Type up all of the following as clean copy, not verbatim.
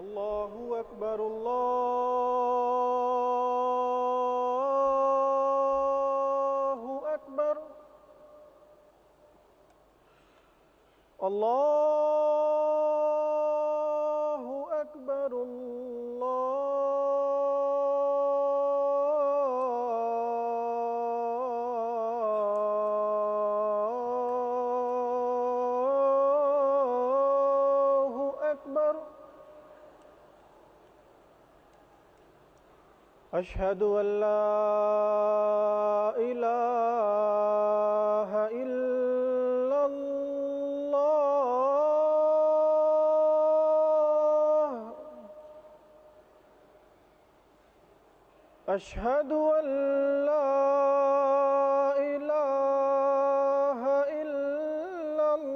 الله أكبر الله أكبر الله أكبر الله أكبر أشهد أن لا إله إلا الله أشهد أن لا إله إلا الله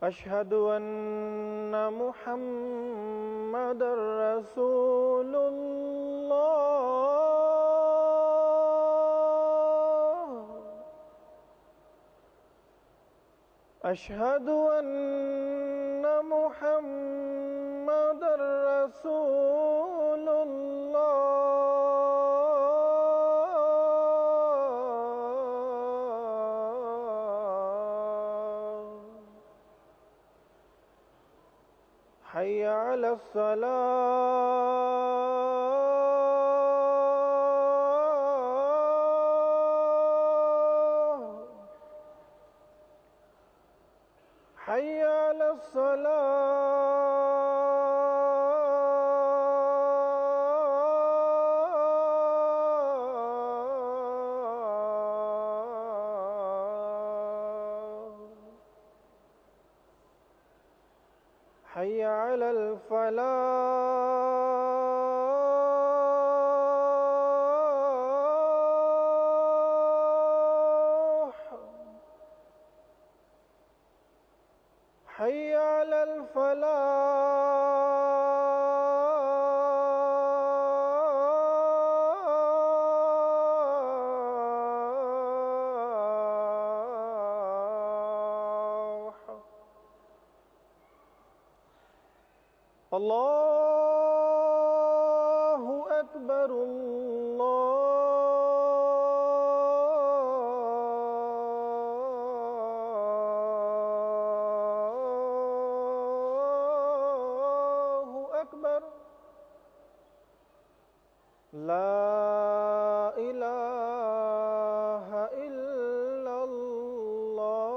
أشهد أن محمدًا رسول الله أشهد أن محمدًا رسول الله حي على الصلاة حي على الصلاة حي على الفلاح حي على الفلاح الله أكبر الله أكبر لا إله إلا الله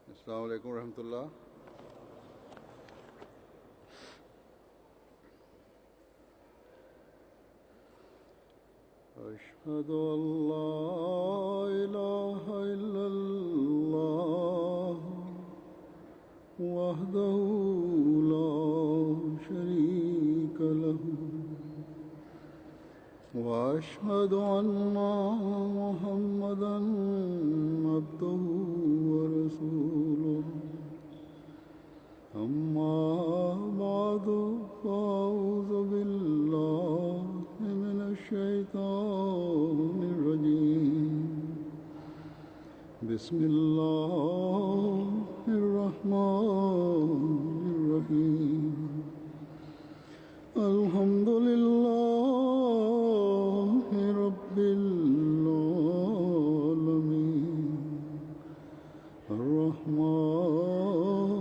السلام علیکم ورحمۃ اللہ. أشهد أن لا إله إلا الله وحده لا شريك له وأشهد أن محمدًا عبده ورسوله. أما بعد فأعوذ بالله من الشيطان الرجيم. بسم الله الرحمن الرحيم. الحمد لله رب العالمين الرحمن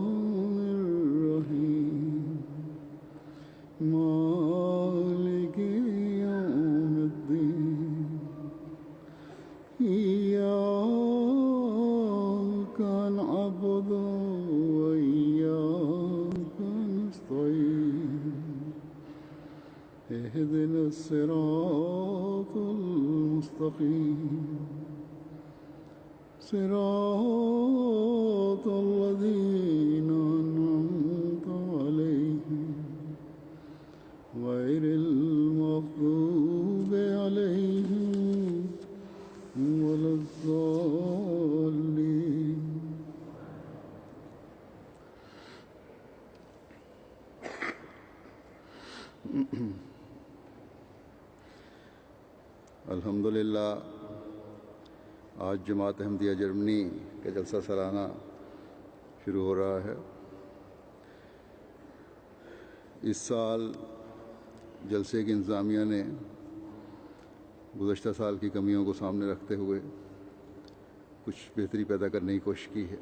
الرحيم مالك يوم الدين. إياك نعبد وإياك نستعين. اهدنا الصراط المستقيم صراط الذين أنعمت عليهم غير المغضوب الحمدللہ آج جماعت احمدیہ جرمنی کا جلسہ سالانہ شروع ہو رہا ہے۔ اس سال جلسے کی انتظامیہ نے گزشتہ سال کی کمیوں کو سامنے رکھتے ہوئے کچھ بہتری پیدا کرنے کی کوشش کی ہے۔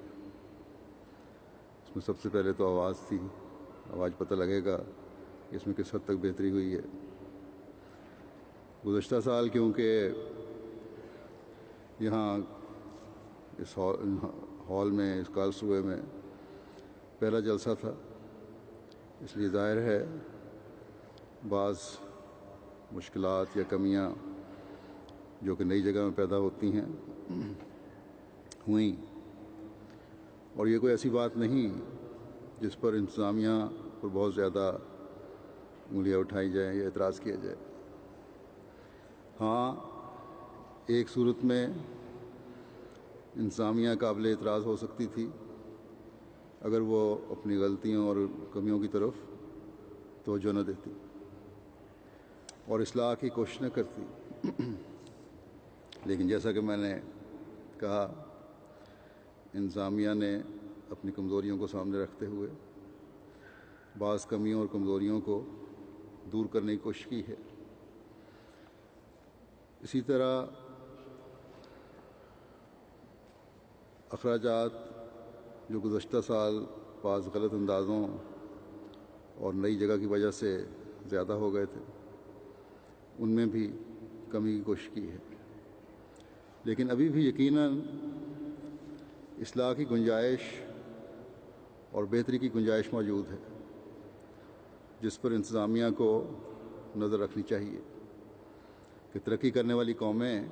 اس میں سب سے پہلے تو آواز تھی، آواز پتہ لگے گا کہ اس میں کس حد تک بہتری ہوئی ہے۔ گزشتہ سال کیونکہ یہاں اس ہال میں، اس کارلسروے میں پہلا جلسہ تھا، اس لیے ظاہر ہے بعض مشکلات یا کمیاں جو کہ نئی جگہ میں پیدا ہوتی ہیں ہوئیں، اور یہ کوئی ایسی بات نہیں جس پر انتظامیہ پر بہت زیادہ انگلیاں اٹھائی جائیں یا اعتراض کیا جائے۔ ہاں، ایک صورت میں انتظامیہ قابل اعتراض ہو سکتی تھی اگر وہ اپنی غلطیوں اور کمیوں کی طرف توجہ نہ دیتی اور اصلاح کی کوشش نہ کرتی، لیکن جیسا کہ میں نے کہا، انتظامیہ نے اپنی کمزوریوں کو سامنے رکھتے ہوئے بعض کمیوں اور کمزوریوں کو دور کرنے کی کوشش کی ہے۔ اسی طرح اخراجات جو گزشتہ سال بعض غلط اندازوں اور نئی جگہ کی وجہ سے زیادہ ہو گئے تھے، ان میں بھی کمی کی کوشش کی ہے، لیکن ابھی بھی یقیناً اصلاح کی گنجائش اور بہتری کی گنجائش موجود ہے، جس پر انتظامیہ کو نظر رکھنی چاہیے کہ ترقی کرنے والی قومیں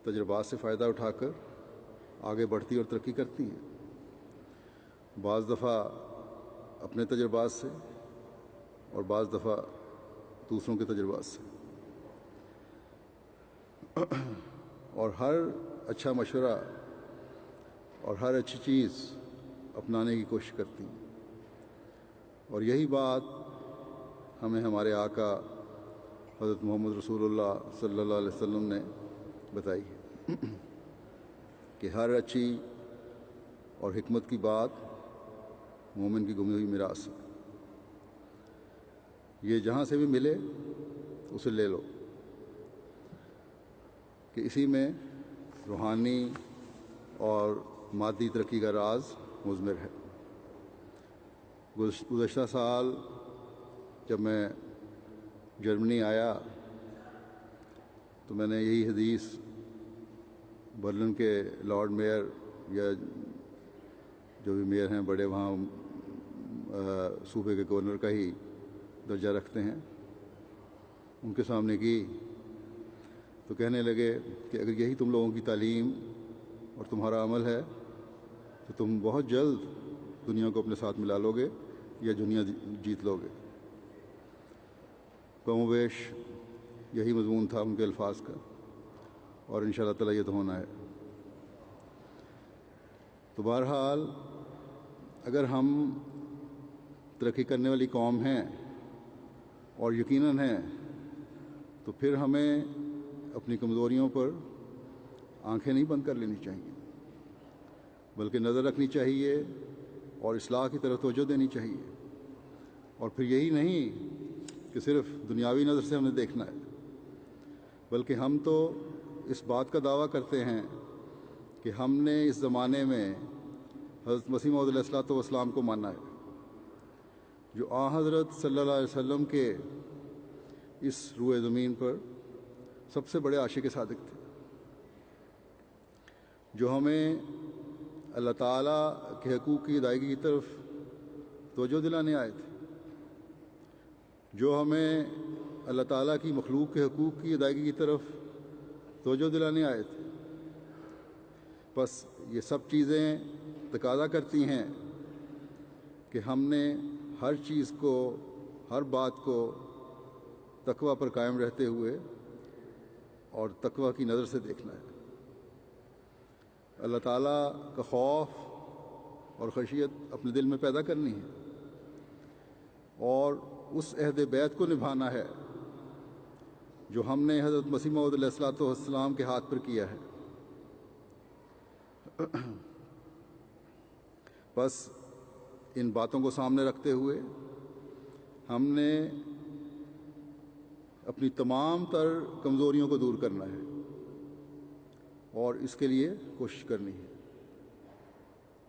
تجربات سے فائدہ اٹھا کر آگے بڑھتی اور ترقی کرتی ہیں، بعض دفعہ اپنے تجربات سے اور بعض دفعہ دوسروں کے تجربات سے، اور ہر اچھا مشورہ اور ہر اچھی چیز اپنانے کی کوشش کرتی ہیں، اور یہی بات ہمیں ہمارے آقا حضرت محمد رسول اللہ صلی اللہ علیہ وسلم نے بتائی ہے کہ ہر اچھی اور حکمت کی بات مومن کی گمی ہوئی میراث ہے، یہ جہاں سے بھی ملے اسے لے لو، کہ اسی میں روحانی اور مادی ترقی کا راز مضمر ہے۔ گزشتہ سال جب میں جرمنی آیا تو میں نے یہی حدیث برلن کے لارڈ میئر یا جو بھی میئر ہیں بڑے وہاں صوبے کے گورنر کا ہی درجہ رکھتے ہیں، ان کے سامنے کی، تو کہنے لگے کہ اگر یہی تم لوگوں کی تعلیم اور تمہارا عمل ہے تو تم بہت جلد دنیا کو اپنے ساتھ ملا لو گے یا دنیا جیت لو گے۔ کم و بیش یہی مضمون تھا ان کے الفاظ کا، اور انشاءاللہ تعالیٰ یہ تو ہونا ہے۔ تو بہرحال اگر ہم ترقی کرنے والی قوم ہیں، اور یقیناً ہیں، تو پھر ہمیں اپنی کمزوریوں پر آنکھیں نہیں بند کر لینی چاہیے، بلکہ نظر رکھنی چاہیے اور اصلاح کی طرف توجہ دینی چاہیے، اور پھر یہی نہیں کہ صرف دنیاوی نظر سے ہمیں دیکھنا ہے، بلکہ ہم تو اس بات کا دعویٰ کرتے ہیں کہ ہم نے اس زمانے میں حضرت مسیح موعود علیہ الصلوۃ والسلام کو مانا ہے، جو آن حضرت صلی اللہ علیہ وسلم کے اس روئے زمین پر سب سے بڑے عاشق صادق تھے، جو ہمیں اللہ تعالیٰ کے حقوق کی ادائیگی کی طرف توجہ دلانے آئے تھے، جو ہمیں اللہ تعالیٰ کی مخلوق کے حقوق کی ادائیگی کی طرف توجہ دلانے آئے تھے۔ بس یہ سب چیزیں تقاضا کرتی ہیں کہ ہم نے ہر چیز کو، ہر بات کو تقویٰ پر قائم رہتے ہوئے اور تقویٰ کی نظر سے دیکھنا ہے۔ اللہ تعالیٰ کا خوف اور خشیت اپنے دل میں پیدا کرنی ہے، اور اس عہد بیعت کو نبھانا ہے جو ہم نے حضرت مسیح موعود علیہ الصلوۃ والسلام کے ہاتھ پر کیا ہے۔ بس ان باتوں کو سامنے رکھتے ہوئے ہم نے اپنی تمام تر کمزوریوں کو دور کرنا ہے اور اس کے لیے کوشش کرنی ہے،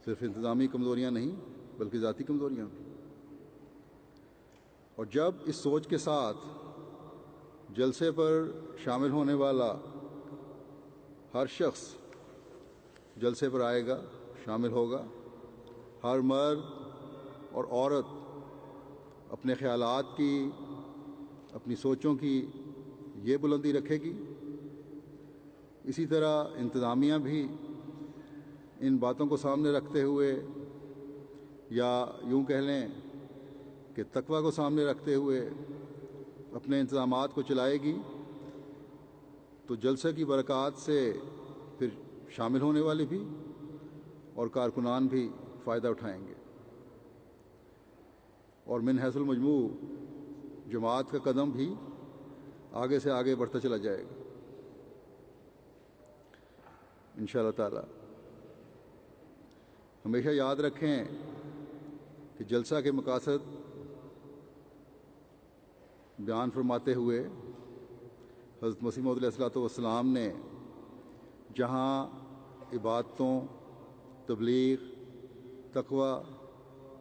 صرف انتظامی کمزوریاں نہیں بلکہ ذاتی کمزوریاں بھی۔ اور جب اس سوچ کے ساتھ جلسے پر شامل ہونے والا ہر شخص جلسے پر آئے گا، شامل ہوگا، ہر مرد اور عورت اپنے خیالات کی، اپنی سوچوں کی یہ بلندی رکھے گی، اسی طرح انتظامیہ بھی ان باتوں کو سامنے رکھتے ہوئے، یا یوں کہہ لیں کہ تقویٰ کو سامنے رکھتے ہوئے اپنے انتظامات کو چلائے گی، تو جلسے کی برکات سے پھر شامل ہونے والے بھی اور کارکنان بھی فائدہ اٹھائیں گے، اور من حیث المجموع جماعت کا قدم بھی آگے سے آگے بڑھتا چلا جائے گا انشاءاللہ تعالی۔ ہمیشہ یاد رکھیں کہ جلسہ کے مقاصد بیان فرماتے ہوئے حضرت مسیح موعود علیہ الصلوۃ والسلام نے جہاں عبادتوں، تبلیغ، تقویٰ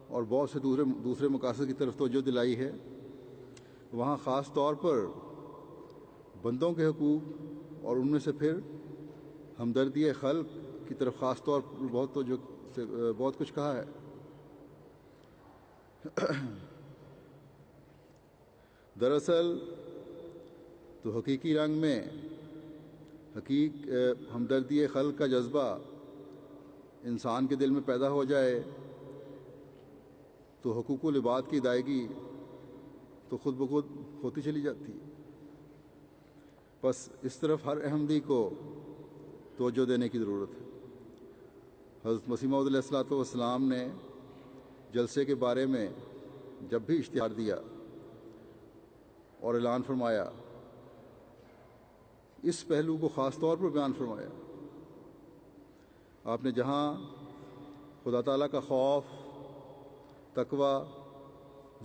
اور بہت سے دوسرے مقاصد کی طرف توجہ دلائی ہے، وہاں خاص طور پر بندوں کے حقوق اور ان میں سے پھر ہمدردی خلق کی طرف خاص طور پر بہت کچھ کہا ہے۔ دراصل تو حقیقی رنگ میں ہمدردی خلق کا جذبہ انسان کے دل میں پیدا ہو جائے تو حقوق العباد کی ادائیگی تو خود بخود ہوتی چلی جاتی ہے۔ بس اس طرف ہر احمدی کو توجہ دینے کی ضرورت ہے۔ حضرت مسیح موعود علیہ الصلوۃ والسلام نے جلسے کے بارے میں جب بھی اشتہار دیا اور اعلان فرمایا، اس پہلو کو خاص طور پر بیان فرمایا۔ آپ نے جہاں خدا تعالیٰ کا خوف، تقویٰ،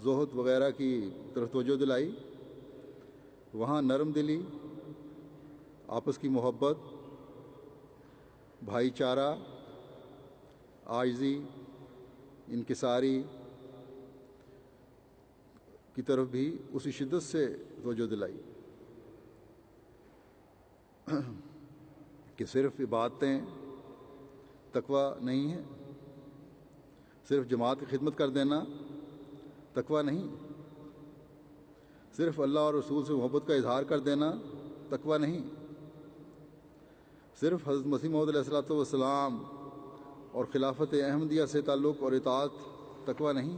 زہد وغیرہ کی طرف توجہ دلائی، وہاں نرم دلی، آپس کی محبت، بھائی چارہ، عاجزی، انکساری کی طرف بھی اسی شدت سے توجہ دلائی کہ صرف عبادتیں تقویٰ نہیں ہے، صرف جماعت کی خدمت کر دینا تقویٰ نہیں، صرف اللہ اور رسول سے محبت کا اظہار کر دینا تقویٰ نہیں، صرف حضرت مسیح موعود علیہ الصلوۃ والسلام اور خلافت احمدیہ سے تعلق اور اطاعت تقویٰ نہیں،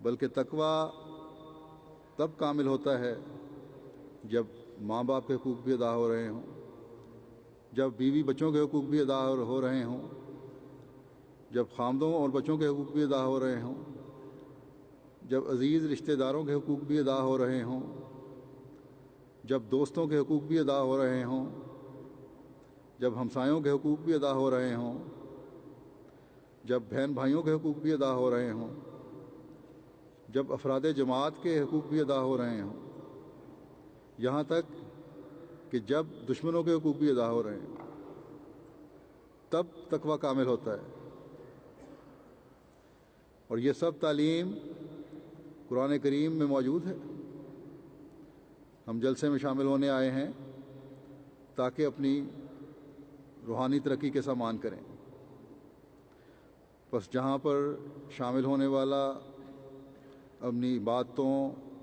بلکہ تقویٰ تب کامل ہوتا ہے جب ماں باپ کے حقوق بھی ادا ہو رہے ہوں، جب بیوی بچوں کے حقوق بھی ادا ہو رہے ہوں، جب خامدوں اور بچوں کے حقوق بھی ادا ہو رہے ہوں، جب عزیز رشتہ داروں کے حقوق بھی ادا ہو رہے ہوں، جب دوستوں کے حقوق بھی ادا ہو رہے ہوں، جب ہمسایوں کے حقوق بھی ادا ہو رہے ہوں، جب بہن بھائیوں کے حقوق بھی ادا ہو رہے ہوں، جب افراد جماعت کے حقوق بھی ادا ہو رہے ہوں، یہاں تک کہ جب دشمنوں کے حقوق بھی ادا ہو رہے ہیں، تب تقویٰ کامل ہوتا ہے۔ اور یہ سب تعلیم قرآن کریم میں موجود ہے۔ ہم جلسے میں شامل ہونے آئے ہیں تاکہ اپنی روحانی ترقی کے سامان کریں۔ بس جہاں پر شامل ہونے والا اپنی باتوں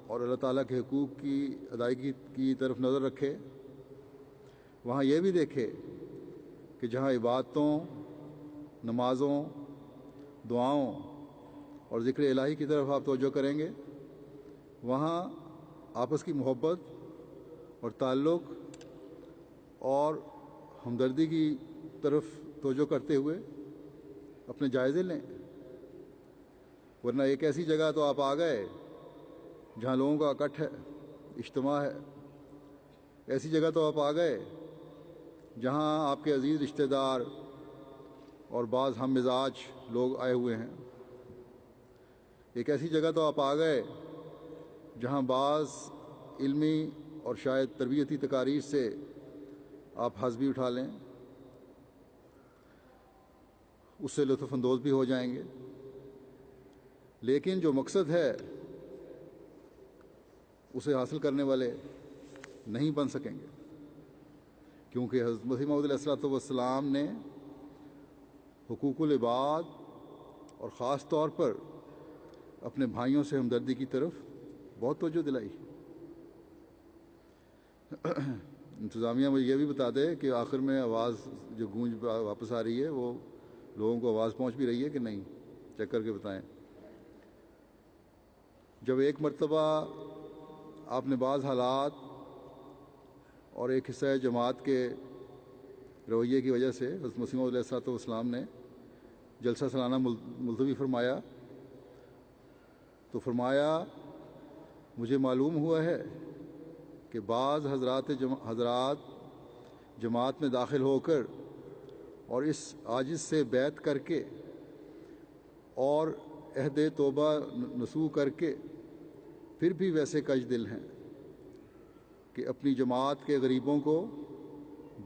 اور اللہ تعالیٰ کے حقوق کی ادائیگی کی طرف نظر رکھے، وہاں یہ بھی دیکھے کہ جہاں عبادتوں، نمازوں، دعاؤں اور ذکر الہی کی طرف آپ توجہ کریں گے، وہاں آپس کی محبت اور تعلق اور ہمدردی کی طرف توجہ کرتے ہوئے اپنے جائزے لیں، ورنہ ایک ایسی جگہ تو آپ آ گئے جہاں لوگوں کا اکٹھ ہے، اجتماع ہے۔ ایسی جگہ تو آپ آ گئے جہاں آپ کے عزیز رشتہ دار اور بعض ہم مزاج لوگ آئے ہوئے ہیں۔ ایک ایسی جگہ تو آپ آ گئے جہاں بعض علمی اور شاید تربیتی تقاریر سے آپ حظ بھی اٹھا لیں، اس سے لطف اندوز بھی ہو جائیں گے، لیکن جو مقصد ہے اسے حاصل کرنے والے نہیں بن سکیں گے، کیونکہ حضرت مسیح موعود علیہ الصلوۃ والسلام نے حقوق العباد اور خاص طور پر اپنے بھائیوں سے ہمدردی کی طرف بہت توجہ دلائی۔ انتظامیہ مجھے یہ بھی بتا دے کہ آخر میں آواز جو گونج واپس آ رہی ہے وہ لوگوں کو آواز پہنچ بھی رہی ہے کہ نہیں، چیک کر کے بتائیں۔ جب ایک مرتبہ آپ نے بعض حالات اور ایک حصہ جماعت کے رویے کی وجہ سے حضرت مسیح موعود علیہ الصلوۃ والسلام نے جلسہ سالانہ ملتوی فرمایا، تو فرمایا مجھے معلوم ہوا ہے کہ بعض حضرات جماعت میں داخل ہو کر اور اس عاجز سے بیعت کر کے اور عہد توبہ نصوح کر کے پھر بھی ویسے کج دل ہیں کہ اپنی جماعت کے غریبوں کو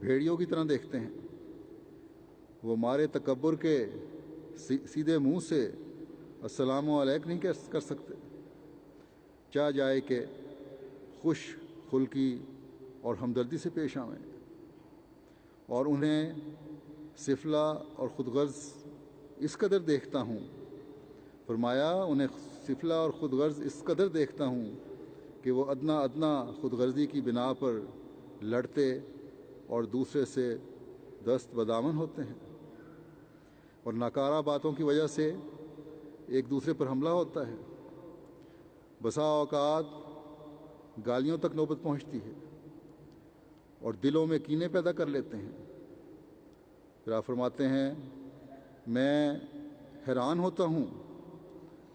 بھیڑیوں کی طرح دیکھتے ہیں۔ وہ مارے تکبر کے سیدھے منہ سے السلام علیکم نہیں کر سکتے، چاہ جائے کہ خوش خلقی اور ہمدردی سے پیش آویں، اور انہیں سفلہ اور خود غرض اس قدر دیکھتا ہوں، فرمایا انہیں سفلہ اور خود غرض اس قدر دیکھتا ہوں کہ وہ ادنا خود غرضی کی بنا پر لڑتے اور دوسرے سے دست بدامن ہوتے ہیں، اور ناکارہ باتوں کی وجہ سے ایک دوسرے پر حملہ ہوتا ہے۔ بسا اوقات گالیوں تک نوبت پہنچتی ہے اور دلوں میں کینے پیدا کر لیتے ہیں۔ پھر آپ فرماتے ہیں میں حیران ہوتا ہوں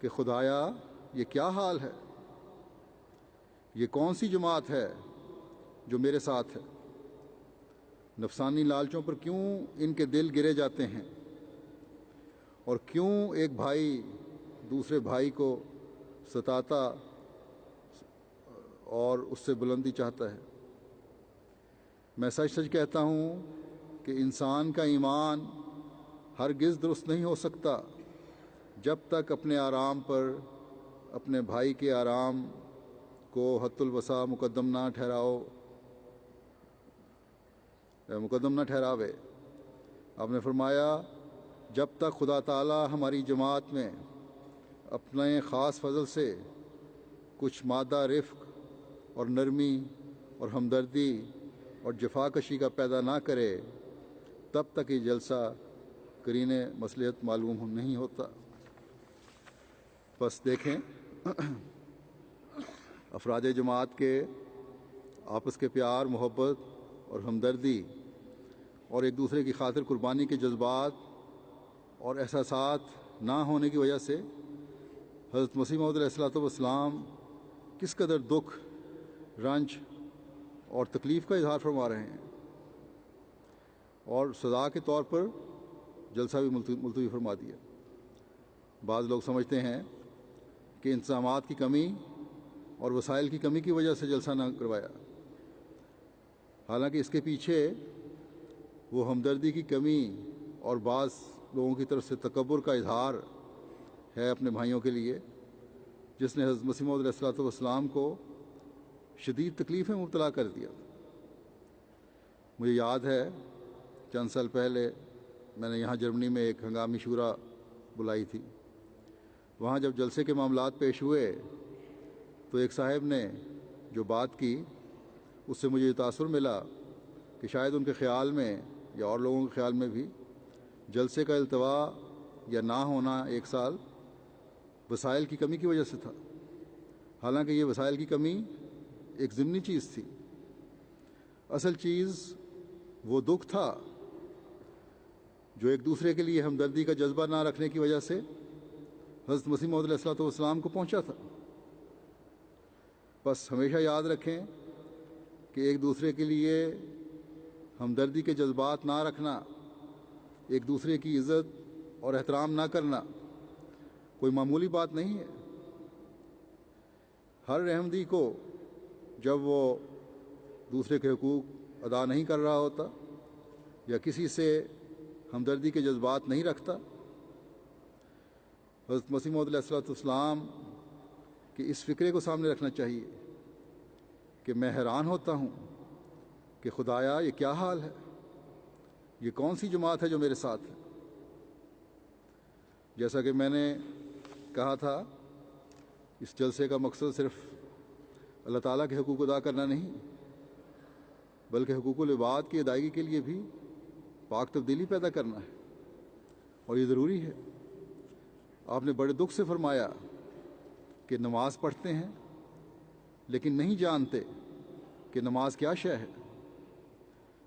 کہ خدایا یہ کیا حال ہے، یہ کون سی جماعت ہے جو میرے ساتھ ہے؟ نفسانی لالچوں پر کیوں ان کے دل گرے جاتے ہیں، اور کیوں ایک بھائی دوسرے بھائی کو ستاتا اور اس سے بلندی چاہتا ہے؟ میں سچ سچ کہتا ہوں کہ انسان کا ایمان ہرگز درست نہیں ہو سکتا جب تک اپنے آرام پر اپنے بھائی کے آرام کو حت الوسع مقدم نہ ٹھہراوے۔ آپ نے فرمایا جب تک خدا تعالی ہماری جماعت میں اپنے خاص فضل سے کچھ مادہ رفق اور نرمی اور ہمدردی اور جفا کشی کا پیدا نہ کرے، تب تک یہ جلسہ قرین مصلحت معلوم نہیں ہوتا۔ بس دیکھیں افراد جماعت کے آپس کے پیار، محبت اور ہمدردی اور ایک دوسرے کی خاطر قربانی کے جذبات اور احساسات نہ ہونے کی وجہ سے حضرت مسیح موعود علیہ الصلوۃ والسلام کس قدر دکھ، رنج اور تکلیف کا اظہار فرما رہے ہیں، اور سزا کے طور پر جلسہ بھی ملتوی فرما دیا۔ بعض لوگ سمجھتے ہیں کہ انتظامات کی کمی اور وسائل کی کمی کی وجہ سے جلسہ نہ کروایا، حالانکہ اس کے پیچھے وہ ہمدردی کی کمی اور بعض لوگوں کی طرف سے تکبر کا اظہار ہے اپنے بھائیوں کے لیے، جس نے حضرت مسیح موعود علیہ الصلوۃ والسلام کو شدید تکلیف میں مبتلا کر دیا۔ مجھے یاد ہے چند سال پہلے میں نے یہاں جرمنی میں ایک ہنگامی شورا بلائی تھی۔ وہاں جب جلسے کے معاملات پیش ہوئے تو ایک صاحب نے جو بات کی اس سے مجھے یہ تاثر ملا کہ شاید ان کے خیال میں یا اور لوگوں کے خیال میں بھی جلسے کا التوا یا نہ ہونا ایک سال وسائل کی کمی کی وجہ سے تھا، حالانکہ یہ وسائل کی کمی ایک ضمنی چیز تھی۔ اصل چیز وہ دکھ تھا جو ایک دوسرے کے لیے ہمدردی کا جذبہ نہ رکھنے کی وجہ سے حضرت مسیح موعود علیہ الصلوۃ والسلام کو پہنچا تھا۔ بس ہمیشہ یاد رکھیں کہ ایک دوسرے کے لیے ہمدردی کے جذبات نہ رکھنا، ایک دوسرے کی عزت اور احترام نہ کرنا کوئی معمولی بات نہیں ہے۔ ہر احمدی کو جب وہ دوسرے کے حقوق ادا نہیں کر رہا ہوتا یا کسی سے ہمدردی کے جذبات نہیں رکھتا، حضرت مسیح موعود علیہ السلام کے اس فکرے کو سامنے رکھنا چاہیے کہ میں حیران ہوتا ہوں کہ خدایا یہ کیا حال ہے، یہ کون سی جماعت ہے جو میرے ساتھ ہے۔ جیسا کہ میں نے کہا تھا، اس جلسے کا مقصد صرف اللہ تعالیٰ کے حقوق ادا کرنا نہیں، بلکہ حقوق العباد کی ادائیگی کے لیے بھی پاک تبدیلی پیدا کرنا ہے، اور یہ ضروری ہے۔ آپ نے بڑے دکھ سے فرمایا کہ نماز پڑھتے ہیں لیکن نہیں جانتے کہ نماز کیا شے ہے۔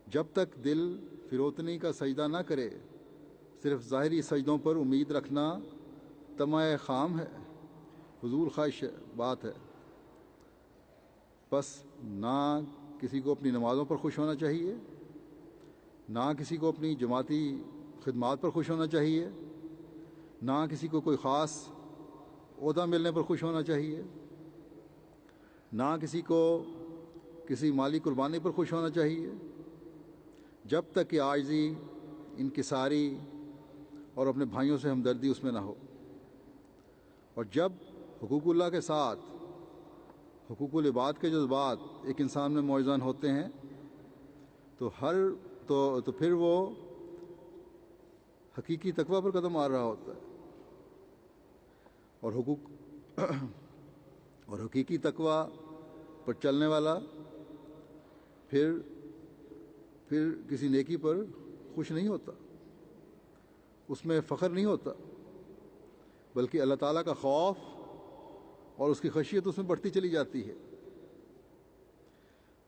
جب تک دل فروتنی کا سجدہ نہ کرے، صرف ظاہری سجدوں پر امید رکھنا طمع خام ہے، فضول خواہش بات ہے۔ بس نہ کسی کو اپنی نمازوں پر خوش ہونا چاہیے، نہ کسی کو اپنی جماعتی خدمات پر خوش ہونا چاہیے، نہ کسی کو کوئی خاص عہدہ ملنے پر خوش ہونا چاہیے، نہ کسی کو کسی مالی قربانی پر خوش ہونا چاہیے، جب تک کہ عاجزی، انکساری اور اپنے بھائیوں سے ہمدردی اس میں نہ ہو۔ اور جب حقوق اللہ کے ساتھ حقوق العباد کے جذبات ایک انسان میں موزون ہوتے ہیں تو پھر وہ حقیقی تقویٰ پر قدم مار رہا ہوتا ہے، اور حقیقی تقویٰ پر چلنے والا پھر کسی نیکی پر خوش نہیں ہوتا، اس میں فخر نہیں ہوتا، بلکہ اللہ تعالیٰ کا خوف اور اس کی خشیت اس میں بڑھتی چلی جاتی ہے۔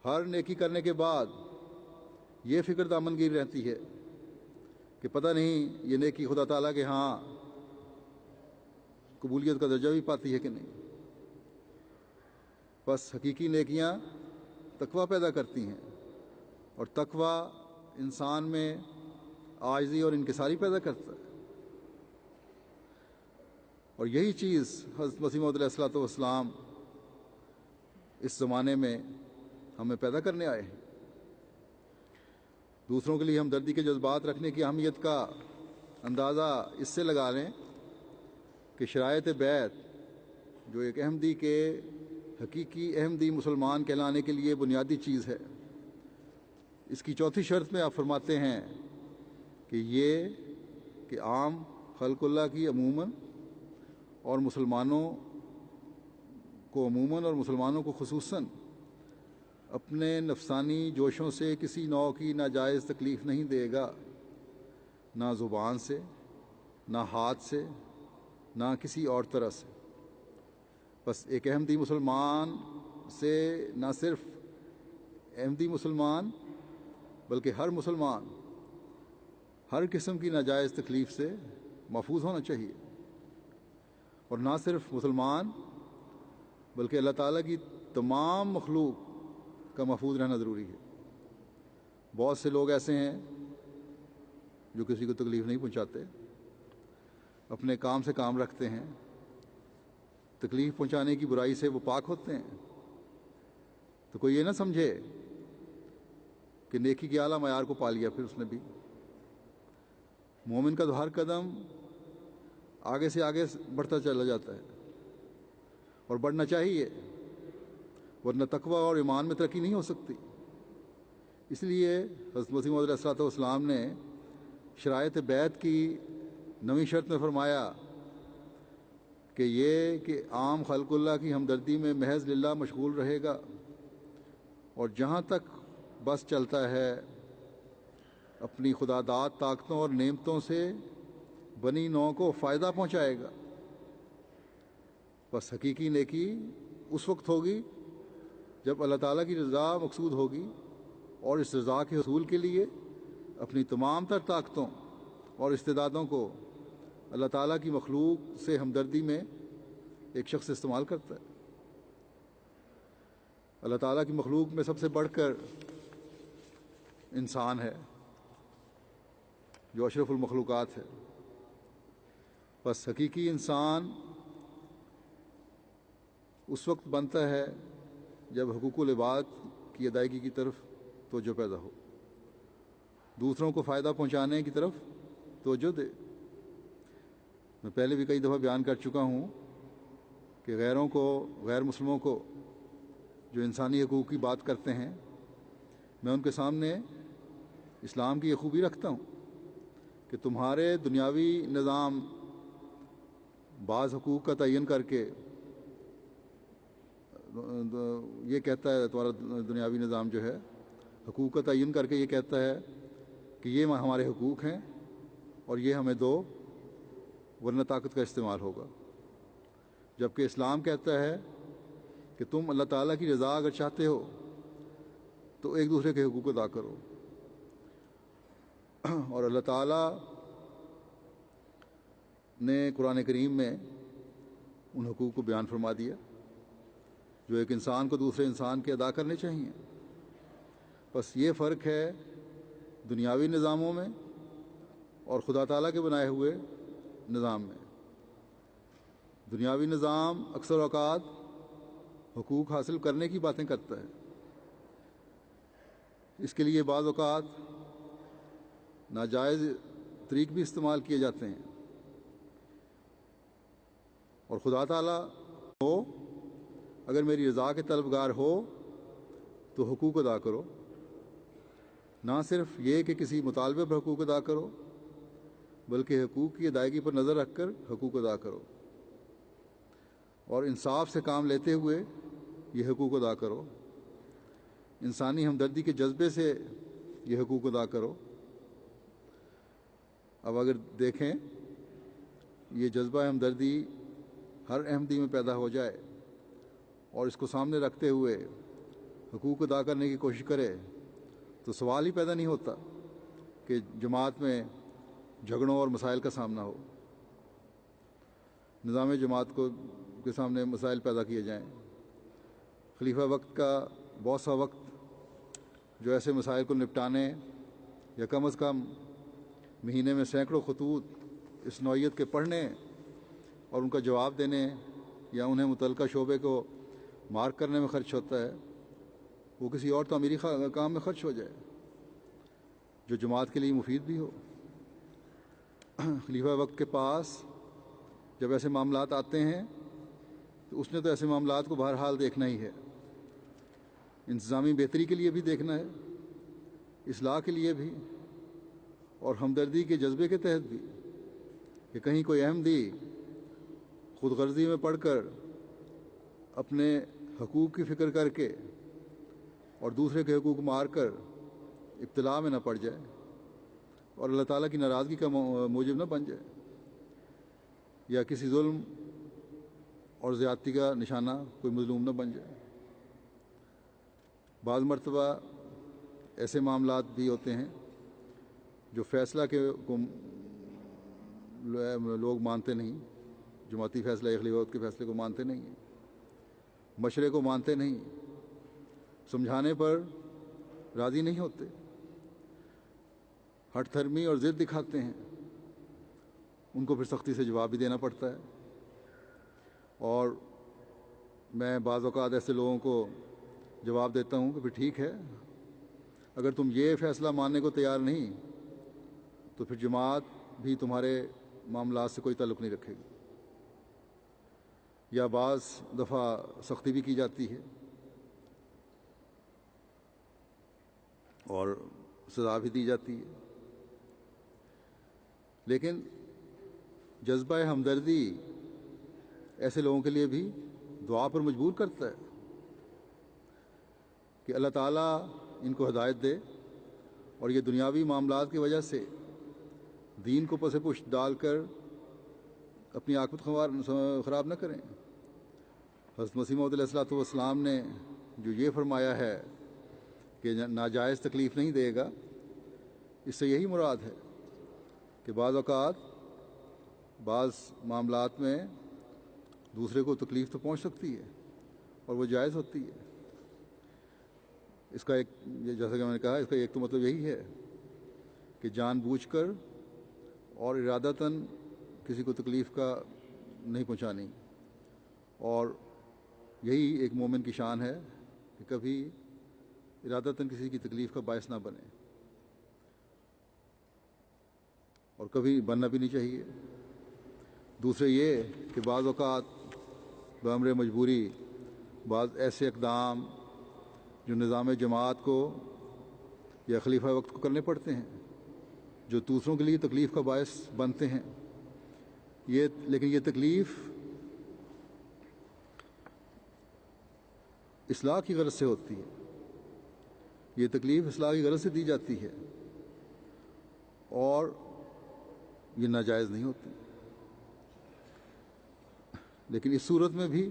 ہر نیکی کرنے کے بعد یہ فکر دامنگیر رہتی ہے کہ پتہ نہیں یہ نیکی خدا تعالیٰ کے ہاں قبولیت کا درجہ بھی پاتی ہے کہ نہیں۔ بس حقیقی نیکیاں تقویٰ پیدا کرتی ہیں، اور تقویٰ انسان میں عاجزی اور انکساری پیدا کرتا ہے، اور یہی چیز حضرت مسیح موعود علیہ السلام اس زمانے میں ہمیں پیدا کرنے آئے ہیں۔ دوسروں کے لیے ہمدردی کے جذبات رکھنے کی اہمیت کا اندازہ اس سے لگا لیں کہ شرائط بیعت، جو ایک احمدی کے حقیقی احمدی مسلمان کہلانے کے لیے بنیادی چیز ہے، اس کی چوتھی شرط میں آپ فرماتے ہیں کہ یہ کہ عام خلق اللہ کی عموماً اور مسلمانوں کو خصوصاً اپنے نفسانی جوشوں سے کسی نوع کی ناجائز تکلیف نہیں دے گا، نہ زبان سے، نہ ہاتھ سے، نہ کسی اور طرح سے۔ بس ایک احمدی مسلمان سے نہ صرف احمدی مسلمان بلکہ ہر مسلمان ہر قسم کی ناجائز تکلیف سے محفوظ ہونا چاہیے، اور نہ صرف مسلمان بلکہ اللہ تعالیٰ کی تمام مخلوق کا محفوظ رہنا ضروری ہے۔ بہت سے لوگ ایسے ہیں جو کسی کو تکلیف نہیں پہنچاتے، اپنے کام سے کام رکھتے ہیں، تکلیف پہنچانے کی برائی سے وہ پاک ہوتے ہیں۔ تو کوئی یہ نہ سمجھے کہ نیکی کے اعلیٰ معیار کو پا لیا پھر اس نے بھی۔ مومن کا تو ہر قدم آگے سے آگے بڑھتا چلا جاتا ہے، اور بڑھنا چاہیے، ورنہ تقویٰ اور ایمان میں ترقی نہیں ہو سکتی۔ اس لیے حضرت مسیح موعود علیہ السلام نے شرائط بیعت کی نویں شرط میں فرمایا کہ یہ کہ عام خلق اللہ کی ہمدردی میں محض للہ مشغول رہے گا، اور جہاں تک بس چلتا ہے اپنی خداداد طاقتوں اور نعمتوں سے بنی نوع کو فائدہ پہنچائے گا۔ بس حقیقی نیکی اس وقت ہوگی جب اللہ تعالیٰ کی رضا مقصود ہوگی، اور اس رضا کے حصول کے لیے اپنی تمام تر طاقتوں اور استعدادوں کو اللہ تعالیٰ کی مخلوق سے ہمدردی میں ایک شخص استعمال کرتا ہے۔ اللہ تعالیٰ کی مخلوق میں سب سے بڑھ کر انسان ہے جو اشرف المخلوقات ہے۔ بس حقیقی انسان اس وقت بنتا ہے جب حقوق العباد کی ادائیگی کی طرف توجہ پیدا ہو، دوسروں کو فائدہ پہنچانے کی طرف توجہ دے۔ میں پہلے بھی کئی دفعہ بیان کر چکا ہوں کہ غیروں کو، غیر مسلموں کو جو انسانی حقوق کی بات کرتے ہیں، میں ان کے سامنے اسلام کی یہ خوبی رکھتا ہوں کہ تمہارے دنیاوی نظام بعض حقوق کا تعین کر کے یہ کہتا ہے، تمہارا دنیاوی نظام جو ہے حقوق کا تعین کر کے یہ کہتا ہے کہ یہ ہمارے حقوق ہیں اور یہ ہمیں دو ورنہ طاقت کا استعمال ہوگا، جبکہ اسلام کہتا ہے کہ تم اللہ تعالیٰ کی رضا اگر چاہتے ہو تو ایک دوسرے کے حقوق ادا کرو۔ اور اللہ تعالیٰ نے قرآن کریم میں ان حقوق کو بیان فرما دیا جو ایک انسان کو دوسرے انسان کے ادا کرنے چاہیے۔ بس یہ فرق ہے دنیاوی نظاموں میں اور خدا تعالیٰ کے بنائے ہوئے نظام میں۔ دنیاوی نظام اکثر اوقات حقوق حاصل کرنے کی باتیں کرتا ہے، اس کے لیے بعض اوقات ناجائز طریق بھی استعمال کیے جاتے ہیں۔ اور خدا تعالیٰ ہو اگر میری رضا کے طلبگار ہو تو حقوق ادا کرو، نہ صرف یہ کہ کسی مطالبے پر حقوق ادا کرو بلکہ حقوق کی ادائیگی پر نظر رکھ کر حقوق ادا کرو، اور انصاف سے کام لیتے ہوئے یہ حقوق ادا کرو، انسانی ہمدردی کے جذبے سے یہ حقوق ادا کرو۔ اب اگر دیکھیں یہ جذبہ ہمدردی ہر احمدی میں پیدا ہو جائے اور اس کو سامنے رکھتے ہوئے حقوق ادا کرنے کی کوشش کرے تو سوال ہی پیدا نہیں ہوتا کہ جماعت میں جھگڑوں اور مسائل کا سامنا ہو، نظام جماعت کو کے سامنے مسائل پیدا کیے جائیں۔ خلیفہ وقت کا بہت سا وقت جو ایسے مسائل کو نپٹانے یا کم از کم مہینے میں سینکڑوں خطوط اس نوعیت کے پڑھنے اور ان کا جواب دینے یا انہیں متعلقہ شعبے کو مارک کرنے میں خرچ ہوتا ہے، وہ کسی اور تعمیری کام میں خرچ ہو جائے جو جماعت کے لیے مفید بھی ہو۔ خلیفہ وقت کے پاس جب ایسے معاملات آتے ہیں تو اس نے تو ایسے معاملات کو بہرحال دیکھنا ہی ہے، انتظامی بہتری کے لیے بھی دیکھنا ہے، اصلاح کے لیے بھی، اور ہمدردی کے جذبے کے تحت بھی، کہ کہیں کوئی احمدی خود غرضی میں پڑھ کر اپنے حقوق کی فکر کر کے اور دوسرے کے حقوق مار کر ابتلا میں نہ پڑ جائے اور اللہ تعالیٰ کی ناراضگی کا موجب نہ بن جائے، یا کسی ظلم اور زیادتی کا نشانہ کوئی مظلوم نہ بن جائے۔ بعض مرتبہ ایسے معاملات بھی ہوتے ہیں جو فیصلہ کے کو لوگ مانتے نہیں، جماعتی فیصلہ یا خلیفہ کے فیصلے کو مانتے نہیں ہیں، مشورے کو مانتے نہیں، سمجھانے پر راضی نہیں ہوتے، ہٹ دھرمی اور ضد دکھاتے ہیں، ان کو پھر سختی سے جواب بھی دینا پڑتا ہے۔ اور میں بعض اوقات ایسے لوگوں کو جواب دیتا ہوں کہ پھر ٹھیک ہے، اگر تم یہ فیصلہ ماننے کو تیار نہیں تو پھر جماعت بھی تمہارے معاملات سے کوئی تعلق نہیں رکھے گی، یا بعض دفعہ سختی بھی کی جاتی ہے اور سزا بھی دی جاتی ہے، لیکن جذبہ ہمدردی ایسے لوگوں کے لیے بھی دعا پر مجبور کرتا ہے کہ اللہ تعالیٰ ان کو ہدایت دے اور یہ دنیاوی معاملات کی وجہ سے دین کو پس پشت ڈال کر اپنی عاقبت خراب نہ کریں۔ حضرت مسیح موعود علیہ الصلوۃ والسلام نے جو یہ فرمایا ہے کہ ناجائز تکلیف نہیں دے گا، اس سے یہی مراد ہے کہ بعض اوقات بعض معاملات میں دوسرے کو تکلیف تو پہنچ سکتی ہے اور وہ جائز ہوتی ہے، اس کا ایک، جیسا کہ میں نے کہا، اس کا ایک تو مطلب یہی ہے کہ جان بوجھ کر اور ارادتاً کسی کو تکلیف کا نہیں پہنچانی، اور یہی ایک مومن کی شان ہے کہ کبھی ارادتاً کسی کی تکلیف کا باعث نہ بنے، اور کبھی بننا بھی نہیں چاہیے۔ دوسرے یہ کہ بعض اوقات بامر مجبوری بعض ایسے اقدام جو نظام جماعت کو یا خلیفہ وقت کو کرنے پڑتے ہیں جو دوسروں کے لیے تکلیف کا باعث بنتے ہیں، لیکن یہ تکلیف اصلاح کی غرض سے ہوتی ہے، یہ تکلیف اصلاح کی غرض سے دی جاتی ہے، اور یہ ناجائز نہیں ہوتی۔ لیکن اس صورت میں بھی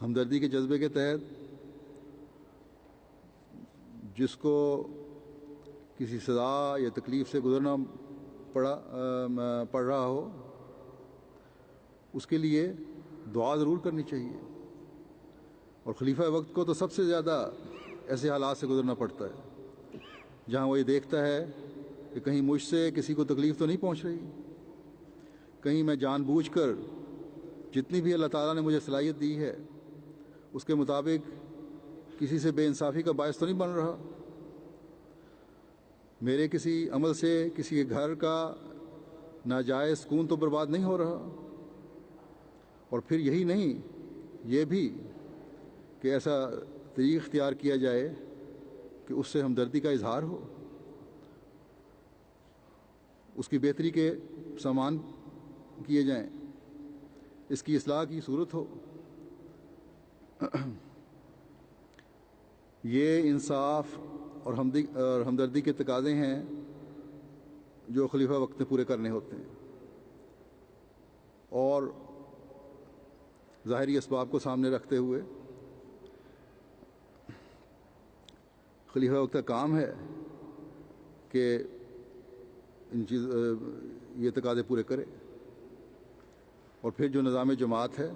ہمدردی کے جذبے کے تحت جس کو کسی سزا یا تکلیف سے گزرنا پڑ رہا ہو، اس کے لیے دعا ضرور کرنی چاہیے، اور خلیفہ وقت کو تو سب سے زیادہ ایسے حالات سے گزرنا پڑتا ہے جہاں وہ یہ دیکھتا ہے کہ کہیں مجھ سے کسی کو تکلیف تو نہیں پہنچ رہی، کہیں میں جان بوجھ کر جتنی بھی اللہ تعالیٰ نے مجھے صلاحیت دی ہے اس کے مطابق کسی سے بے انصافی کا باعث تو نہیں بن رہا، میرے کسی عمل سے کسی کے گھر کا ناجائز سکون تو برباد نہیں ہو رہا۔ اور پھر یہی نہیں، یہ بھی کہ ایسا طریق اختیار کیا جائے کہ اس سے ہمدردی کا اظہار ہو، اس کی بہتری کے سامان کیے جائیں، اس کی اصلاح کی صورت ہو۔ یہ انصاف اور ہمدردی کے تقاضے ہیں جو خلیفہ وقت میں پورے کرنے ہوتے ہیں، اور ظاہری اسباب کو سامنے رکھتے ہوئے خلیفہ وقت کا کام ہے کہ یہ تقاضے پورے کرے۔ اور پھر جو نظام جماعت ہے،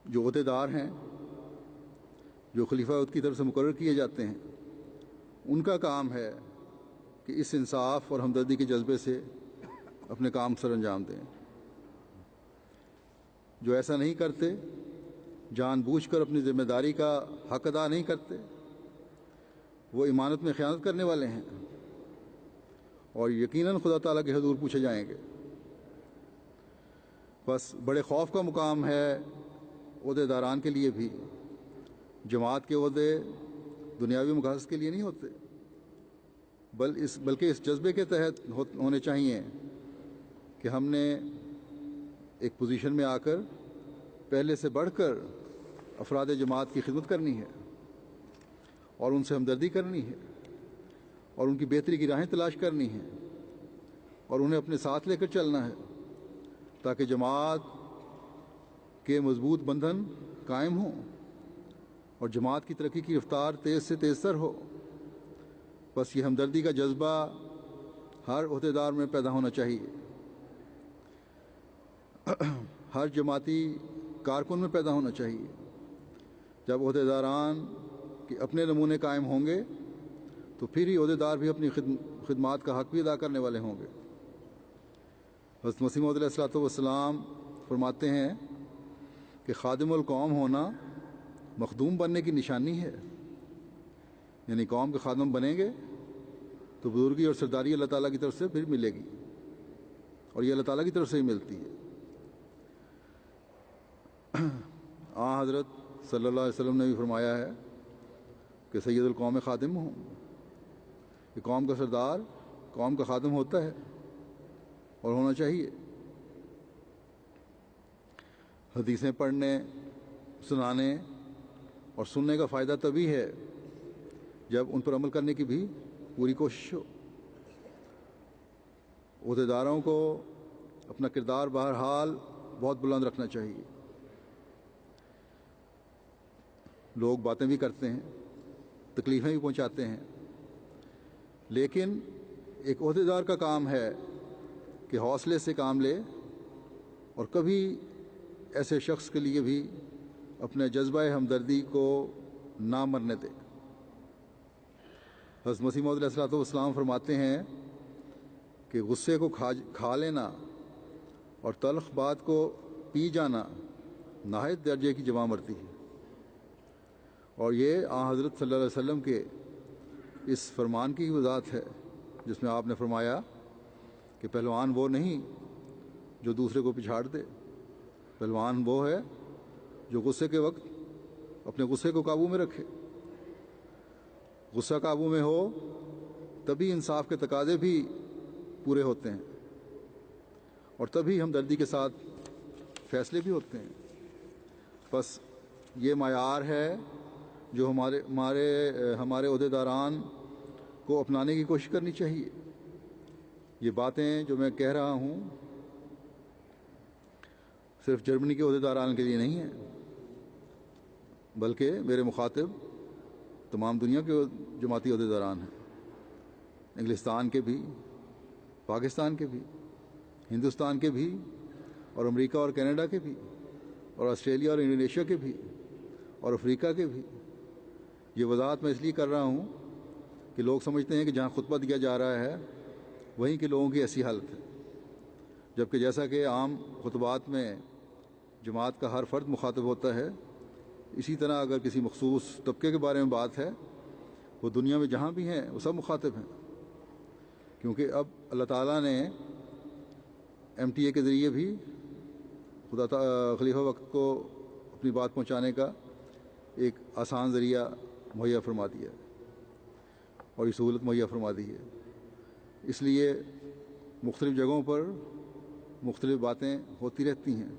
جو عہدیدار ہیں جو خلیفہ وقت کی طرف سے مقرر کیے جاتے ہیں، ان کا کام ہے کہ اس انصاف اور ہمدردی کے جذبے سے اپنے کام سر انجام دیں۔ جو ایسا نہیں کرتے، جان بوجھ کر اپنی ذمہ داری کا حق ادا نہیں کرتے، وہ امانت میں خیانت کرنے والے ہیں، اور یقیناً خدا تعالیٰ کے حضور پوچھے جائیں گے۔ بس بڑے خوف کا مقام ہے عہدیداران کے لیے بھی، جماعت کے عہدے دنیاوی مقاصد کے لیے نہیں ہوتے، بلکہ اس جذبے کے تحت ہونے چاہیے کہ ہم نے ایک پوزیشن میں آ کر پہلے سے بڑھ کر افراد جماعت کی خدمت کرنی ہے، اور ان سے ہمدردی کرنی ہے، اور ان کی بہتری کی راہیں تلاش کرنی ہیں، اور انہیں اپنے ساتھ لے کر چلنا ہے تاکہ جماعت کے مضبوط بندھن قائم ہوں اور جماعت کی ترقی کی رفتار تیز سے تیز تر ہو۔ بس یہ ہمدردی کا جذبہ ہر عہدیدار میں پیدا ہونا چاہیے، ہر جماعتی کارکن میں پیدا ہونا چاہیے۔ جب عہدیداران کے اپنے نمونے قائم ہوں گے تو پھر ہی عہدیدار بھی اپنی خدمات کا حق بھی ادا کرنے والے ہوں گے۔ حضرت مسیح موعود علیہ الصلوۃ والسلام فرماتے ہیں کہ خادم القوم ہونا مخدوم بننے کی نشانی ہے، یعنی قوم کے خادم بنیں گے تو بزرگی اور سرداری اللہ تعالیٰ کی طرف سے پھر ملے گی، اور یہ اللہ تعالیٰ کی طرف سے ہی ملتی ہے۔ حضرت صلی اللہ علیہ وسلم نے بھی فرمایا ہے کہ سید القوم خادم ہوں، کہ قوم کا سردار قوم کا خادم ہوتا ہے اور ہونا چاہیے۔ حدیثیں پڑھنے، سنانے اور سننے کا فائدہ تبھی ہے جب ان پر عمل کرنے کی بھی پوری کوشش ہو۔ عہدیداروں کو اپنا کردار بہرحال بہت بلند رکھنا چاہیے۔ لوگ باتیں بھی کرتے ہیں، تکلیفیں بھی پہنچاتے ہیں، لیکن ایک عہدیدار کا کام ہے کہ حوصلے سے کام لے، اور کبھی ایسے شخص کے لیے بھی اپنے جذبہ ہمدردی کو نہ مرنے دے۔ حضرت مسیح موعود علیہ السلام فرماتے ہیں کہ غصے کو کھا لینا اور تلخ بات کو پی جانا نہایت درجے کی جوان مرتی ہے، اور یہ حضرت صلی اللہ علیہ وسلم کے اس فرمان کی وضاحت ہے جس میں آپ نے فرمایا کہ پہلوان وہ نہیں جو دوسرے کو پچھاڑ دے، پہلوان وہ ہے جو غصے کے وقت اپنے غصے کو قابو میں رکھے۔ غصہ قابو میں ہو تبھی انصاف کے تقاضے بھی پورے ہوتے ہیں، اور تبھی ہمدردی کے ساتھ فیصلے بھی ہوتے ہیں۔ بس یہ معیار ہے جو ہمارے عہدیداران کو اپنانے کی کوشش کرنی چاہیے۔ یہ باتیں جو میں کہہ رہا ہوں صرف جرمنی کے عہدیداران کے لیے نہیں ہیں، بلکہ میرے مخاطب تمام دنیا کے جماعتی عہدیداران ہیں، انگلستان کے بھی، پاکستان کے بھی، ہندوستان کے بھی، اور امریکہ اور کینیڈا کے بھی، اور آسٹریلیا اور انڈونیشیا کے بھی، اور افریقہ کے بھی۔ یہ وضاحت میں اس لیے کر رہا ہوں کہ لوگ سمجھتے ہیں کہ جہاں خطبہ دیا جا رہا ہے وہیں کے لوگوں کی ایسی حالت ہے، جبکہ جیسا کہ عام خطبات میں جماعت کا ہر فرد مخاطب ہوتا ہے، اسی طرح اگر کسی مخصوص طبقے کے بارے میں بات ہے، وہ دنیا میں جہاں بھی ہیں وہ سب مخاطب ہیں، کیونکہ اب اللہ تعالیٰ نے MTA کے ذریعے بھی خلیفہ وقت کو اپنی بات پہنچانے کا ایک آسان ذریعہ مہیا فرما دیا ہے، اور یہ سہولت مہیا فرما دی ہے۔ اس لیے مختلف جگہوں پر مختلف باتیں ہوتی رہتی ہیں،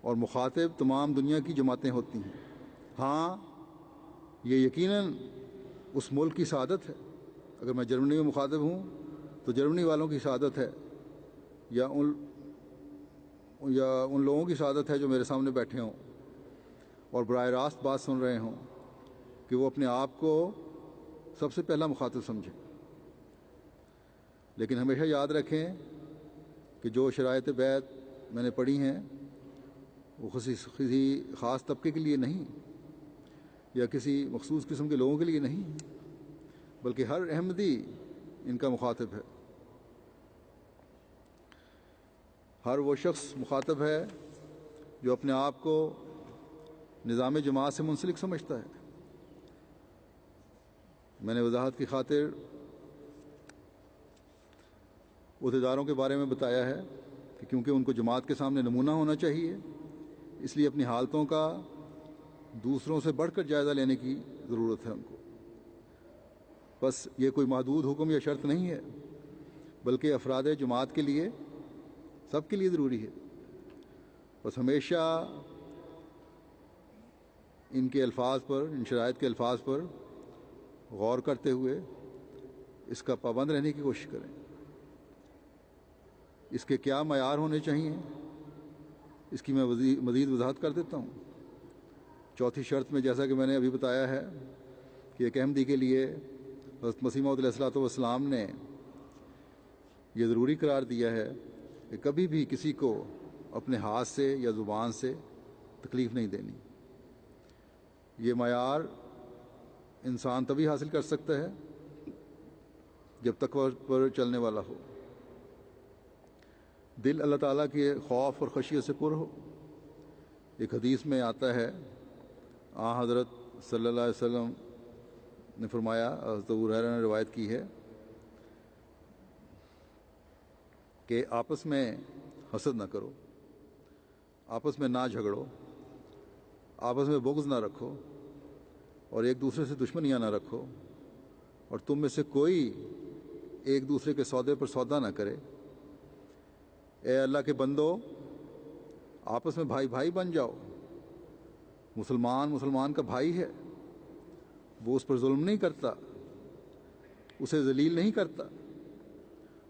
اور مخاطب تمام دنیا کی جماعتیں ہوتی ہیں۔ ہاں، یہ یقیناً اس ملک کی سعادت ہے، اگر میں جرمنی میں مخاطب ہوں تو جرمنی والوں کی سعادت ہے، یا ان لوگوں کی سعادت ہے جو میرے سامنے بیٹھے ہوں اور براہ راست بات سن رہے ہوں، کہ وہ اپنے آپ کو سب سے پہلا مخاطب سمجھیں۔ لیکن ہمیشہ یاد رکھیں کہ جو شرائط بیعت میں نے پڑھی ہیں وہ کسی خاص طبقے کے لیے نہیں، یا کسی مخصوص قسم کے لوگوں کے لیے نہیں، بلکہ ہر احمدی ان کا مخاطب ہے۔ ہر وہ شخص مخاطب ہے جو اپنے آپ کو نظام جماعت سے منسلک سمجھتا ہے۔ میں نے وضاحت کی خاطر عہدیداروں کے بارے میں بتایا ہے کہ کیونکہ ان کو جماعت کے سامنے نمونہ ہونا چاہیے، اس لیے اپنی حالتوں کا دوسروں سے بڑھ کر جائزہ لینے کی ضرورت ہے ان کو۔ بس یہ کوئی محدود حکم یا شرط نہیں ہے، بلکہ افراد جماعت کے لیے، سب کے لیے ضروری ہے۔ بس ہمیشہ ان کے الفاظ پر، ان شرائط کے الفاظ پر غور کرتے ہوئے اس کا پابند رہنے کی کوشش کریں۔ اس کے کیا معیار ہونے چاہیے، اس کی میں مزید وضاحت کر دیتا ہوں۔ چوتھی شرط میں جیسا کہ میں نے ابھی بتایا ہے کہ ایک احمدی کے لیے حضرت مسیح موعود علیہ السلام نے یہ ضروری قرار دیا ہے کہ کبھی بھی کسی کو اپنے ہاتھ سے یا زبان سے تکلیف نہیں دینی۔ یہ معیار انسان تبھی حاصل کر سکتا ہے جب تقوی پر چلنے والا ہو، دل اللہ تعالیٰ کے خوف اور خشیت سے پر ہو۔ ایک حدیث میں آتا ہے، حضرت صلی اللہ علیہ وسلم نے فرمایا، حضرت ابو ہریرہ نے روایت کی ہے کہ آپس میں حسد نہ کرو، آپس میں نہ جھگڑو، آپس میں بغض نہ رکھو، اور ایک دوسرے سے دشمنیاں نہ رکھو، اور تم میں سے کوئی ایک دوسرے کے سودے پر سودا نہ کرے۔ اے اللہ کے بندو، آپس میں بھائی بھائی بن جاؤ۔ مسلمان کا بھائی ہے، وہ اس پر ظلم نہیں کرتا، اسے ذلیل نہیں کرتا،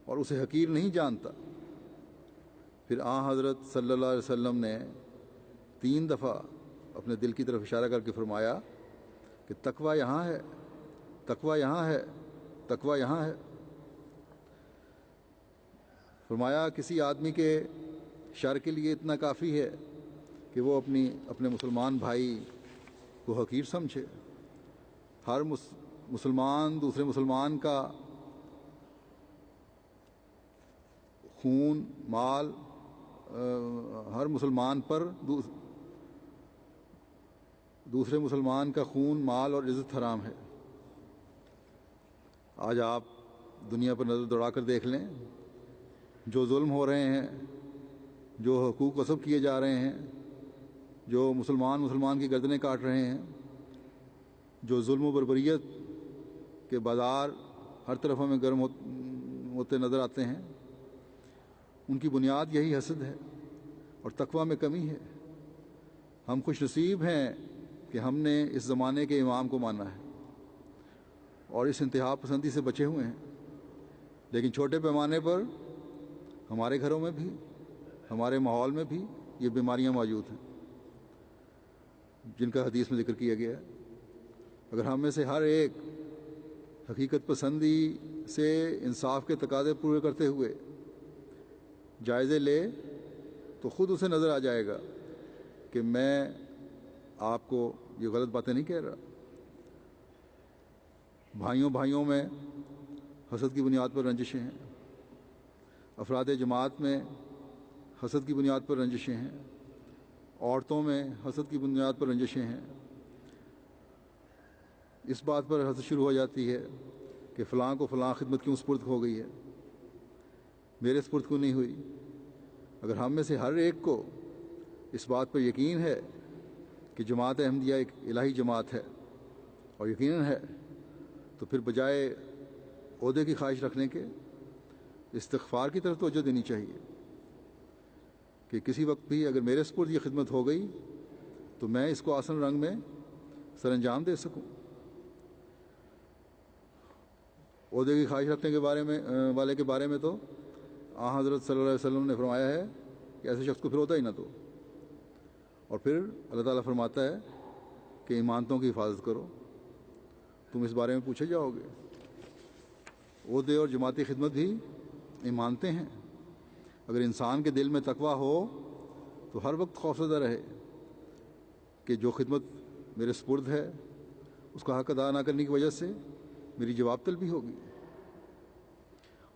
اور اسے حقیر نہیں جانتا۔ پھر حضرت صلی اللہ علیہ وسلم نے 3 دفعہ اپنے دل کی طرف اشارہ کر کے فرمایا کہ تقویٰ یہاں ہے، تقویٰ یہاں ہے، تقویٰ یہاں ہے۔ فرمایا کسی آدمی کے شر کے لیے اتنا کافی ہے کہ وہ اپنے مسلمان بھائی کو حقیر سمجھے. ہر مسلمان دوسرے مسلمان کا خون مال ہر مسلمان پر دوسرے مسلمان کا خون مال اور عزت حرام ہے. آج آپ دنیا پر نظر دوڑا کر دیکھ لیں، جو ظلم ہو رہے ہیں، جو حقوق غصب کیے جا رہے ہیں، جو مسلمان کی گردنیں کاٹ رہے ہیں، جو ظلم و بربریت کے بازار ہر طرف ہمیں گرم ہوتے نظر آتے ہیں، ان کی بنیاد یہی حسد ہے اور تقویٰ میں کمی ہے. ہم خوش نصیب ہیں کہ ہم نے اس زمانے کے امام کو مانا ہے اور اس انتہا پسندی سے بچے ہوئے ہیں. لیکن چھوٹے پیمانے پر ہمارے گھروں میں بھی، ہمارے ماحول میں بھی یہ بیماریاں موجود ہیں جن کا حدیث میں ذکر کیا گیا ہے. اگر ہم میں سے ہر ایک حقیقت پسندی سے انصاف کے تقاضے پورے کرتے ہوئے جائزے لے تو خود اسے نظر آ جائے گا کہ میں آپ کو یہ غلط باتیں نہیں کہہ رہا. بھائیوں میں حسد کی بنیاد پر رنجشیں ہیں، افراد جماعت میں حسد کی بنیاد پر رنجشیں ہیں، عورتوں میں حسد کی بنیاد پر رنجشیں ہیں. اس بات پر حسد شروع ہو جاتی ہے کہ فلاں کو فلاں خدمت کیوں سپرد ہو گئی ہے، میرے سپرد کیوں نہیں ہوئی. اگر ہم میں سے ہر ایک کو اس بات پر یقین ہے کہ جماعت احمدیہ ایک الہی جماعت ہے اور یقیناً ہے، تو پھر بجائے عہدے کی خواہش رکھنے کے استغفار کی طرف توجہ دینی چاہیے کہ کسی وقت بھی اگر میرے سپرد یہ خدمت ہو گئی تو میں اس کو آسن رنگ میں سر انجام دے سکوں. عہدے کی خواہش رکھنے کے والے کے بارے میں تو حضرت صلی اللہ علیہ وسلم نے فرمایا ہے کہ ایسے شخص کو پھر عہدہ ہی نہ دو. اور پھر اللہ تعالیٰ فرماتا ہے کہ ایمانتوں کی حفاظت کرو، تم اس بارے میں پوچھے جاؤ گے. عہدے اور جماعتی خدمت بھی ایمانتے ہیں. اگر انسان کے دل میں تقویٰ ہو تو ہر وقت خوفزدہ رہے کہ جو خدمت میرے سپرد ہے اس کا حق ادا نہ کرنے کی وجہ سے میری جواب طلبی ہوگی،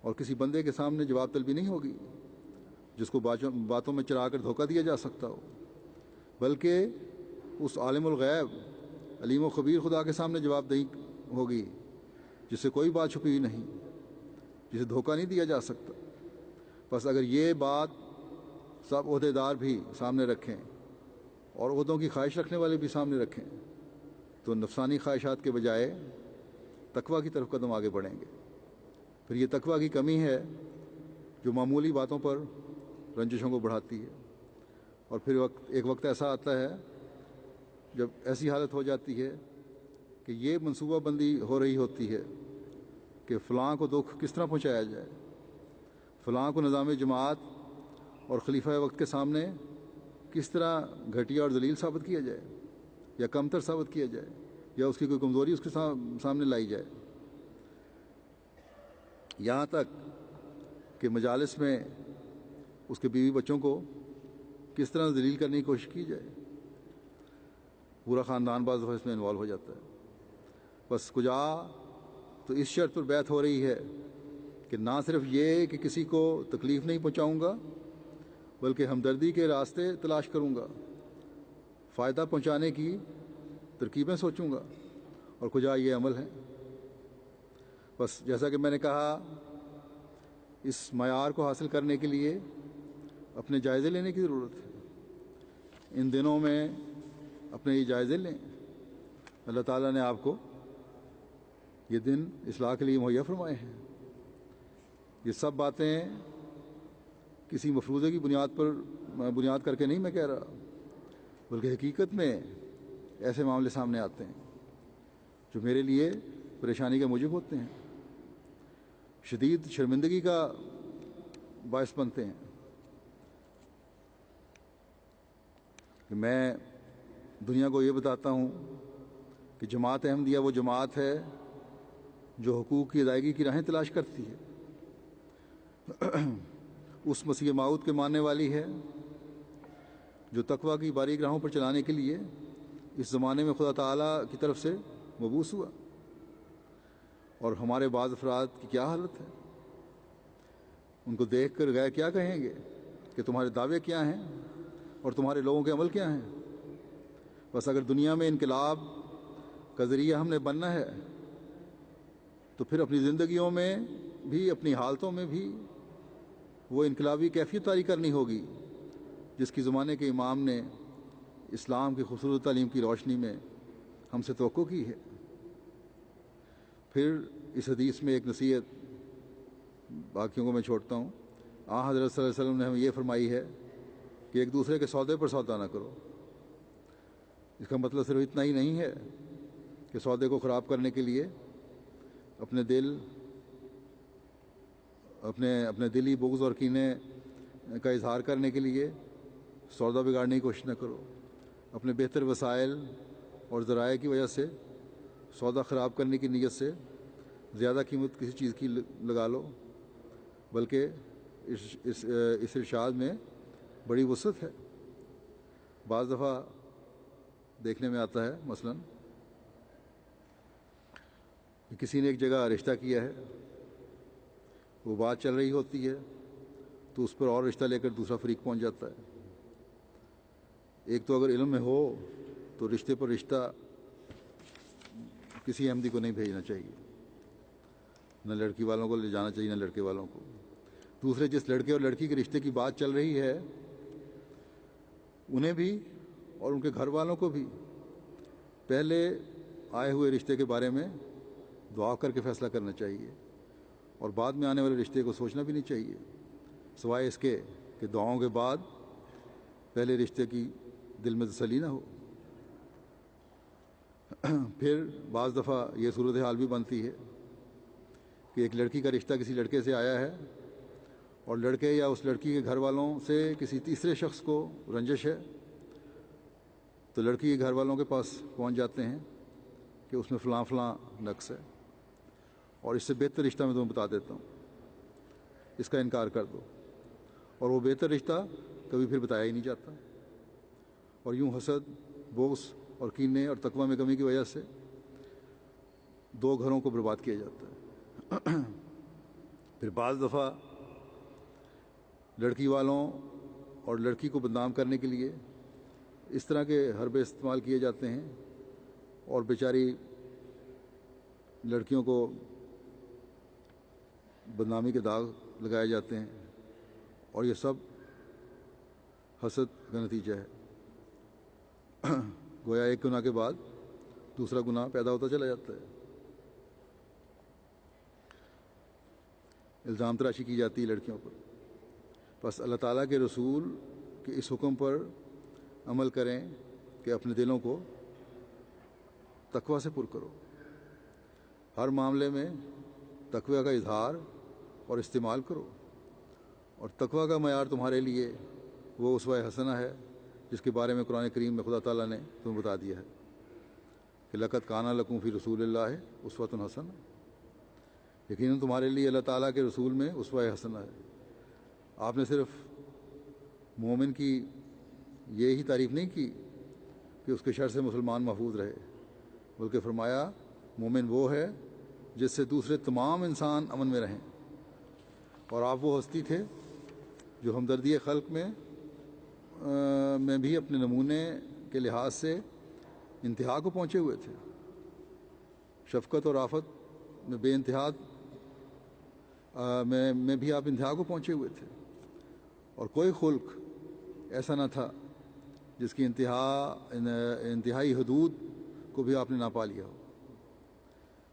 اور کسی بندے کے سامنے جواب طلبی نہیں ہوگی جس کو باتوں میں چرا کر دھوکہ دیا جا سکتا ہو، بلکہ اس عالم الغیب علیم و خبیر خدا کے سامنے جواب دہی ہوگی جس سے کوئی بات چھپی ہوئی نہیں، جسے دھوکہ نہیں دیا جا سکتا. بس اگر یہ بات سب عہدے دار بھی سامنے رکھیں اور عہدوں کی خواہش رکھنے والے بھی سامنے رکھیں تو نفسانی خواہشات کے بجائے تقویٰ کی طرف قدم آگے بڑھیں گے. پھر یہ تقویٰ کی کمی ہے جو معمولی باتوں پر رنجشوں کو بڑھاتی ہے. اور پھر ایک وقت ایسا آتا ہے جب ایسی حالت ہو جاتی ہے کہ یہ منصوبہ بندی ہو رہی ہوتی ہے کہ فلاں کو دکھ کس طرح پہنچایا جائے، فلاں کو نظام جماعت اور خلیفہ وقت کے سامنے کس طرح گھٹیا اور ذلیل ثابت کیا جائے یا کمتر ثابت کیا جائے یا اس کی کوئی کمزوری اس کے سامنے لائی جائے. یہاں تک کہ مجالس میں اس کے بیوی بچوں کو کس طرح ذلیل کرنے کی کوشش کی جائے. پورا خاندان بعض دفعہ اس میں انوالو ہو جاتا ہے. بس کجا تو اس شرط پر بیعت ہو رہی ہے کہ نہ صرف یہ کہ کسی کو تکلیف نہیں پہنچاؤں گا بلکہ ہمدردی کے راستے تلاش کروں گا، فائدہ پہنچانے کی ترکیبیں سوچوں گا، اور کجا یہ عمل ہے. بس جیسا کہ میں نے کہا، اس معیار کو حاصل کرنے کے لیے اپنے جائزے لینے کی ضرورت ہے. ان دنوں میں اپنے یہ جائزے لیں. اللہ تعالیٰ نے آپ کو یہ دن اصلاح کے لیے مہیا فرمائے ہیں. یہ سب باتیں کسی مفروضے کی بنیاد کر کے نہیں میں کہہ رہا، بلکہ حقیقت میں ایسے معاملے سامنے آتے ہیں جو میرے لیے پریشانی کا موجب ہوتے ہیں، شدید شرمندگی کا باعث بنتے ہیں. کہ میں دنیا کو یہ بتاتا ہوں کہ جماعت احمدیہ وہ جماعت ہے جو حقوق کی ادائیگی کی راہیں تلاش کرتی ہے، اس مسیح موعود کے ماننے والی ہے جو تقوی کی باریک راہوں پر چلانے کے لیے اس زمانے میں خدا تعالیٰ کی طرف سے مبعوث ہوا. اور ہمارے بعض افراد کی کیا حالت ہے؟ ان کو دیکھ کر غیر کیا کہیں گے کہ تمہارے دعوے کیا ہیں اور تمہارے لوگوں کے عمل کیا ہیں؟ بس اگر دنیا میں انقلاب کا ذریعہ ہم نے بننا ہے تو پھر اپنی زندگیوں میں بھی، اپنی حالتوں میں بھی وہ انقلابی کیفیت طاری کرنی ہوگی جس کی زمانے کے امام نے اسلام کی خوبصورت تعلیم کی روشنی میں ہم سے توقع کی ہے. پھر اس حدیث میں ایک نصیحت باقیوں کو میں چھوڑتا ہوں. حضرت صلی اللہ علیہ وسلم نے ہمیں یہ فرمائی ہے کہ ایک دوسرے کے سودے پر سودا نہ کرو. اس کا مطلب صرف اتنا ہی نہیں ہے کہ سودے کو خراب کرنے کے لیے اپنے دلی بغض اور کینے کا اظہار کرنے کے لیے سودا بگاڑنے کی کوشش نہ کرو. اپنے بہتر وسائل اور ذرائع کی وجہ سے سودا خراب کرنے کی نیت سے زیادہ قیمت کسی چیز کی لگا لو، بلکہ اس ارشاد میں بڑی وسعت ہے. بعض دفعہ دیکھنے میں آتا ہے مثلا کہ کسی نے ایک جگہ رشتہ کیا ہے، وہ بات چل رہی ہوتی ہے تو اس پر اور رشتہ لے کر دوسرا فریق پہنچ جاتا ہے. ایک تو اگر علم میں ہو تو رشتے پر رشتہ کسی احمدی کو نہیں بھیجنا چاہیے، نہ لڑکی والوں کو لے جانا چاہیے نہ لڑکے والوں کو. دوسرے، جس لڑکے اور لڑکی کے رشتے کی بات چل رہی ہے انہیں بھی اور ان کے گھر والوں کو بھی پہلے آئے ہوئے رشتے کے بارے میں دعا کر کے فیصلہ کرنا چاہیے، اور بعد میں آنے والے رشتے کو سوچنا بھی نہیں چاہیے، سوائے اس کے کہ دعاؤں کے بعد پہلے رشتے کی دل میں تسلی نہ ہو. پھر بعض دفعہ یہ صورتحال بھی بنتی ہے کہ ایک لڑکی کا رشتہ کسی لڑکے سے آیا ہے اور لڑکے یا اس لڑکی کے گھر والوں سے کسی تیسرے شخص کو رنجش ہے، تو لڑکی کے گھر والوں کے پاس پہنچ جاتے ہیں کہ اس میں فلاں فلاں نقص ہے اور اس سے بہتر رشتہ میں تمہیں بتا دیتا ہوں، اس کا انکار کر دو. اور وہ بہتر رشتہ کبھی پھر بتایا ہی نہیں جاتا، اور یوں حسد، بغض اور کینے اور تقوی میں کمی کی وجہ سے دو گھروں کو برباد کیا جاتا ہے. پھر بعض دفعہ لڑکی والوں اور لڑکی کو بدنام کرنے کے لیے اس طرح کے حربے استعمال کیے جاتے ہیں اور بیچاری لڑکیوں کو بدنامی کے داغ لگائے جاتے ہیں، اور یہ سب حسد کا نتیجہ ہے. گویا ایک گناہ کے بعد دوسرا گناہ پیدا ہوتا چلا جاتا ہے. الزام تراشی کی جاتی ہے لڑکیوں پر. بس اللہ تعالیٰ کے رسول کے اس حکم پر عمل کریں کہ اپنے دلوں کو تقوی سے پر کرو. ہر معاملے میں تقوی کا اظہار اور استعمال کرو، اور تقوی کا معیار تمہارے لیے وہ اسوہ حسنہ ہے جس کے بارے میں قرآن کریم میں خدا تعالیٰ نے تمہیں بتا دیا ہے کہ لقد کان لکم فی رسول اللہ اسوۃ حسنہ. یقیناً تمہارے لیے اللہ تعالیٰ کے رسول میں اسوہ حسنہ ہے. آپ نے صرف مومن کی یہی تعریف نہیں کی کہ اس کے شر سے مسلمان محفوظ رہے، بلکہ فرمایا مومن وہ ہے جس سے دوسرے تمام انسان امن میں رہیں. اور آپ وہ ہستی تھے جو ہمدردی خلق میں بھی اپنے نمونے کے لحاظ سے انتہا کو پہنچے ہوئے تھے. شفقت اور آفت میں بے انتہا میں بھی آپ انتہا کو پہنچے ہوئے تھے، اور کوئی خلق ایسا نہ تھا جس کی انتہائی حدود کو بھی آپ نے نہ پا لیا ہو.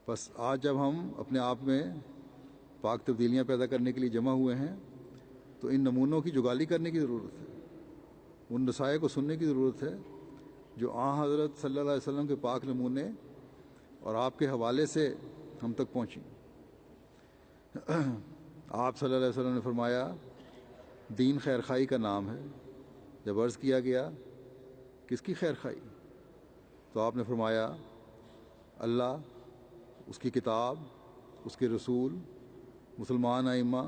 بس آج جب ہم اپنے آپ میں پاک تبدیلیاں پیدا کرنے کے لیے جمع ہوئے ہیں تو ان نمونوں کی جگالی کرنے کی ضرورت ہے، ان رسائے کو سننے کی ضرورت ہے جو حضرت صلی اللہ علیہ وسلم کے پاک نمونے اور آپ کے حوالے سے ہم تک پہنچیں. آپ صلی اللہ علیہ وسلم نے فرمایا دین خیر خائی کا نام ہے. جب عرض کیا گیا کس کی خیر خائی، تو آپ نے فرمایا اللہ، اس کی کتاب، اس کے رسول، مسلمان ائمہ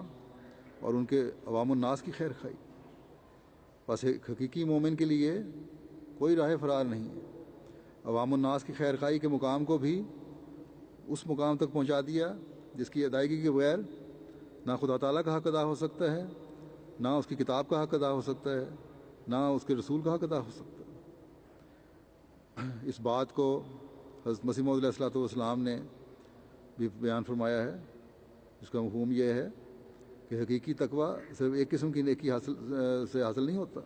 اور ان کے عوام الناس کی خیر خائی. بس ایک حقیقی مومن کے لیے کوئی راہ فرار نہیں ہے۔ عوام الناس کی خیر خواہی کے مقام کو بھی اس مقام تک پہنچا دیا جس کی ادائیگی کے بغیر نہ خدا تعالیٰ کا حق ادا ہو سکتا ہے، نہ اس کی کتاب کا حق ادا ہو سکتا ہے، نہ اس کے رسول کا حق ادا ہو سکتا ہے۔ اس بات کو حضرت مسیح موعود علیہ الصلوۃ والسلام نے بھی بیان فرمایا ہے، جس کا مفہوم یہ ہے کہ حقیقی تقویٰ صرف ایک قسم کی نیکی سے حاصل نہیں ہوتا،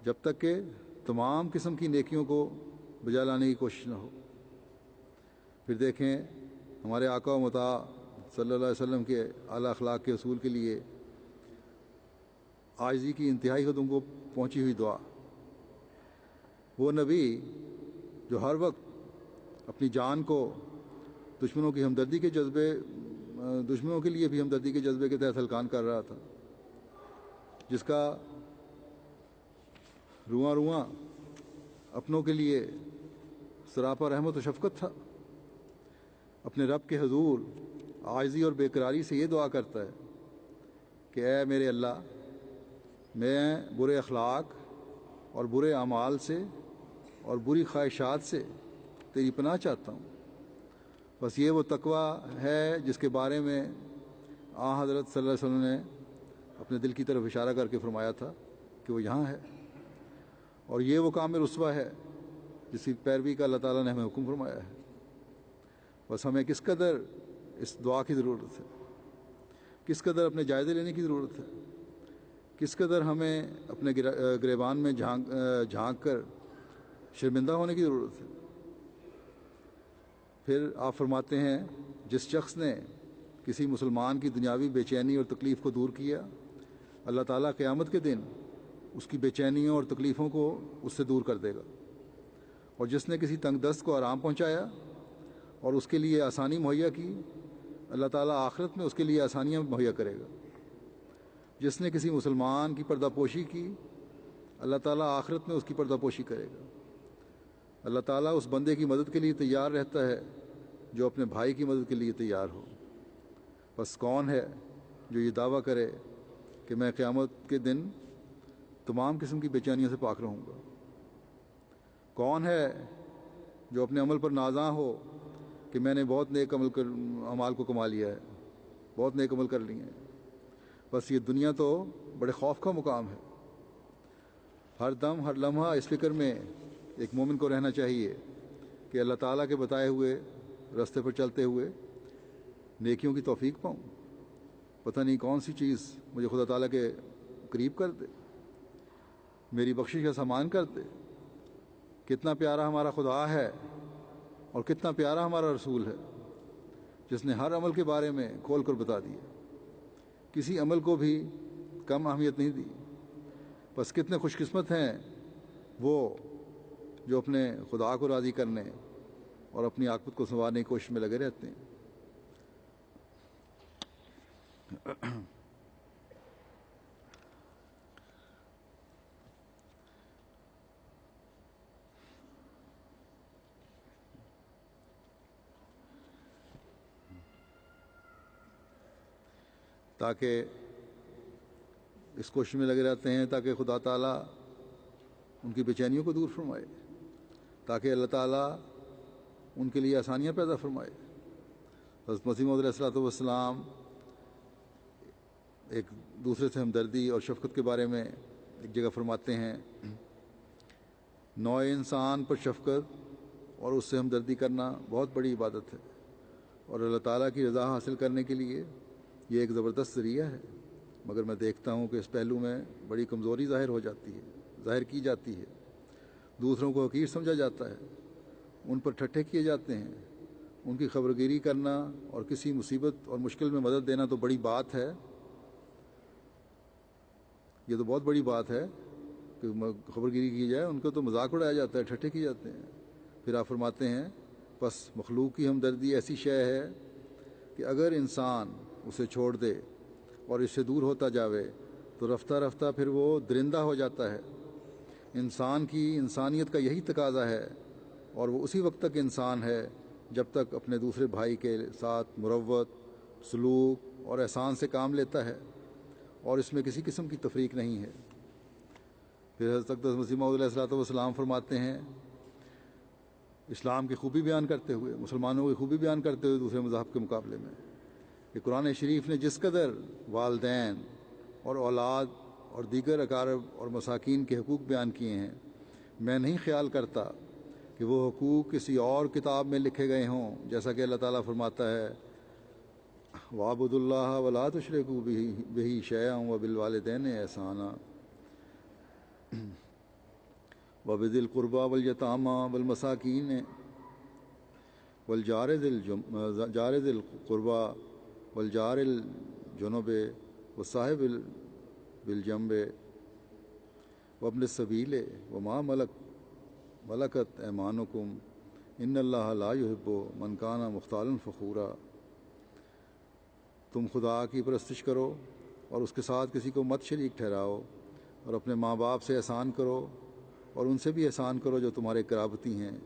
جب تک کہ تمام قسم کی نیکیوں کو بجا لانے کی کوشش نہ ہو۔ پھر دیکھیں ہمارے آقا و مطاع صلی اللہ علیہ وسلم کے اعلیٰ اخلاق کے اصول کے لیے عاجزی کی انتہائی حدوں کو پہنچی ہوئی دعا۔ وہ نبی جو ہر وقت اپنی جان کو دشمنوں کے لیے بھی ہمدردی کے جذبے کے تحت ہلکان کر رہا تھا، جس کا رواں رواں اپنوں کے لیے سراپا رحمت و شفقت تھا، اپنے رب کے حضور عاجزی اور بے قراری سے یہ دعا کرتا ہے کہ اے میرے اللہ، میں برے اخلاق اور برے اعمال سے اور بری خواہشات سے تیری پناہ چاہتا ہوں۔ بس یہ وہ تقویٰ ہے جس کے بارے میں حضرت صلی اللہ علیہ وسلم نے اپنے دل کی طرف اشارہ کر کے فرمایا تھا کہ وہ یہاں ہے، اور یہ وہ کامل اسوہ ہے جس کی پیروی کا اللہ تعالیٰ نے ہمیں حکم فرمایا ہے۔ بس ہمیں کس قدر اس دعا کی ضرورت ہے، کس قدر اپنے جائزے لینے کی ضرورت ہے، کس قدر ہمیں اپنے گریبان میں جھانک کر شرمندہ ہونے کی ضرورت ہے۔ پھر آپ فرماتے ہیں جس شخص نے کسی مسلمان کی دنیاوی بے چینی اور تکلیف کو دور کیا، اللہ تعالیٰ قیامت کے دن اس کی بے چینیوں اور تکلیفوں کو اس سے دور کر دے گا، اور جس نے کسی تنگ دست کو آرام پہنچایا اور اس کے لیے آسانی مہیا کی، اللہ تعالیٰ آخرت میں اس کے لیے آسانیاں مہیا کرے گا۔ جس نے کسی مسلمان کی پردہ پوشی کی، اللہ تعالیٰ آخرت میں اس کی پردہ پوشی کرے گا۔ اللہ تعالیٰ اس بندے کی مدد کے لیے تیار رہتا ہے جو اپنے بھائی کی مدد کے لیے تیار ہو۔ بس کون ہے جو یہ دعویٰ کرے کہ میں قیامت کے دن تمام قسم کی بے چینیوں سے پاک رہوں گا؟ کون ہے جو اپنے عمل پر نازاں ہو کہ میں نے بہت نیک اعمال کو کما لیا ہے، بہت نیک عمل کر لیے ہیں؟ بس یہ دنیا تو بڑے خوف کا مقام ہے۔ ہر دم ہر لمحہ اس فکر میں ایک مومن کو رہنا چاہیے کہ اللہ تعالیٰ کے بتائے ہوئے راستے پر چلتے ہوئے نیکیوں کی توفیق پاؤں۔ پتہ نہیں کون سی چیز مجھے خدا تعالیٰ کے قریب کر دے، میری بخشش کا سامان کر دے۔ کتنا پیارا ہمارا خدا ہے اور کتنا پیارا ہمارا رسول ہے، جس نے ہر عمل کے بارے میں کھول کر بتا دیا، کسی عمل کو بھی کم اہمیت نہیں دی۔ بس کتنے خوش قسمت ہیں وہ جو اپنے خدا کو راضی کرنے اور اپنی عاقبت کو سنوارنے کی کوشش میں لگے رہتے ہیں۔ تاکہ اس کوشش میں لگے رہتے ہیں تاکہ خدا تعالیٰ ان کی بے چینیوں کو دور فرمائے، تاکہ اللہ تعالیٰ ان کے لیے آسانیاں پیدا فرمائے۔ حضرت مسیح موعود علیہ الصلوۃ والسلام ایک دوسرے سے ہمدردی اور شفقت کے بارے میں ایک جگہ فرماتے ہیں، نوع انسان پر شفقت اور اس سے ہمدردی کرنا بہت بڑی عبادت ہے، اور اللہ تعالیٰ کی رضا حاصل کرنے کے لیے یہ ایک زبردست ذریعہ ہے، مگر میں دیکھتا ہوں کہ اس پہلو میں بڑی کمزوری ظاہر کی جاتی ہے۔ دوسروں کو حقیر سمجھا جاتا ہے، ان پر ٹھٹھے کیے جاتے ہیں۔ ان کی خبرگیری کرنا اور کسی مصیبت اور مشکل میں مدد دینا تو بڑی بات ہے، یہ تو بہت بڑی بات ہے کہ خبرگیری کی جائے، ان کو تو مذاق اڑایا جاتا ہے، ٹھٹھے کیے جاتے ہیں۔ پھر آپ فرماتے ہیں بس مخلوق کی ہمدردی ایسی شے ہے کہ اگر انسان اسے چھوڑ دے اور اس سے دور ہوتا جاوے تو رفتہ رفتہ پھر وہ درندہ ہو جاتا ہے۔ انسان کی انسانیت کا یہی تقاضا ہے، اور وہ اسی وقت تک انسان ہے جب تک اپنے دوسرے بھائی کے ساتھ مروت، سلوک اور احسان سے کام لیتا ہے، اور اس میں کسی قسم کی تفریق نہیں ہے۔ پھر حضرت اقدس مسیح موعود علیہ الصلوۃ والسلام فرماتے ہیں اسلام کی خوبی بیان کرتے ہوئے، مسلمانوں کی خوبی بیان کرتے ہوئے دوسرے مذاہب کے مقابلے میں، کہ قرآن شریف نے جس قدر والدین اور اولاد اور دیگر اقارب اور مساکین کے حقوق بیان کیے ہیں، میں نہیں خیال کرتا کہ وہ حقوق کسی اور کتاب میں لکھے گئے ہوں، جیسا کہ اللہ تعالیٰ فرماتا ہے وَاعْبُدُوا اللَّهَ وَلَا تُشْرِكُوا بِهِ شَيْئًا وَبِالْوَالِدَيْنِ إِحْسَانًا وَبِذِي الْقُرْبَى وَالْيَتَامَى وَالْمَسَاكِينِ وَالْجَارِ ذِي الْقُرْبَى وَالْجَارِ الْجُنُبِ وَالصَّاحِبِ بِالْجَنبِ وَابْنِ السَّبِيلِ وَمَا مَلَكَتْ أَيْمَانُكُمْ إِنَّ اللَّهَ لَا يُحِبُّ مَنْ كَانَ مُخْتَالًا فَخُورًا۔ تم خدا کی پرستش کرو اور اس کے ساتھ کسی کو مت شریک ٹھہراؤ، اور اپنے ماں باپ سے احسان کرو اور ان سے بھی احسان کرو جو تمہارے قرابتی ہیں۔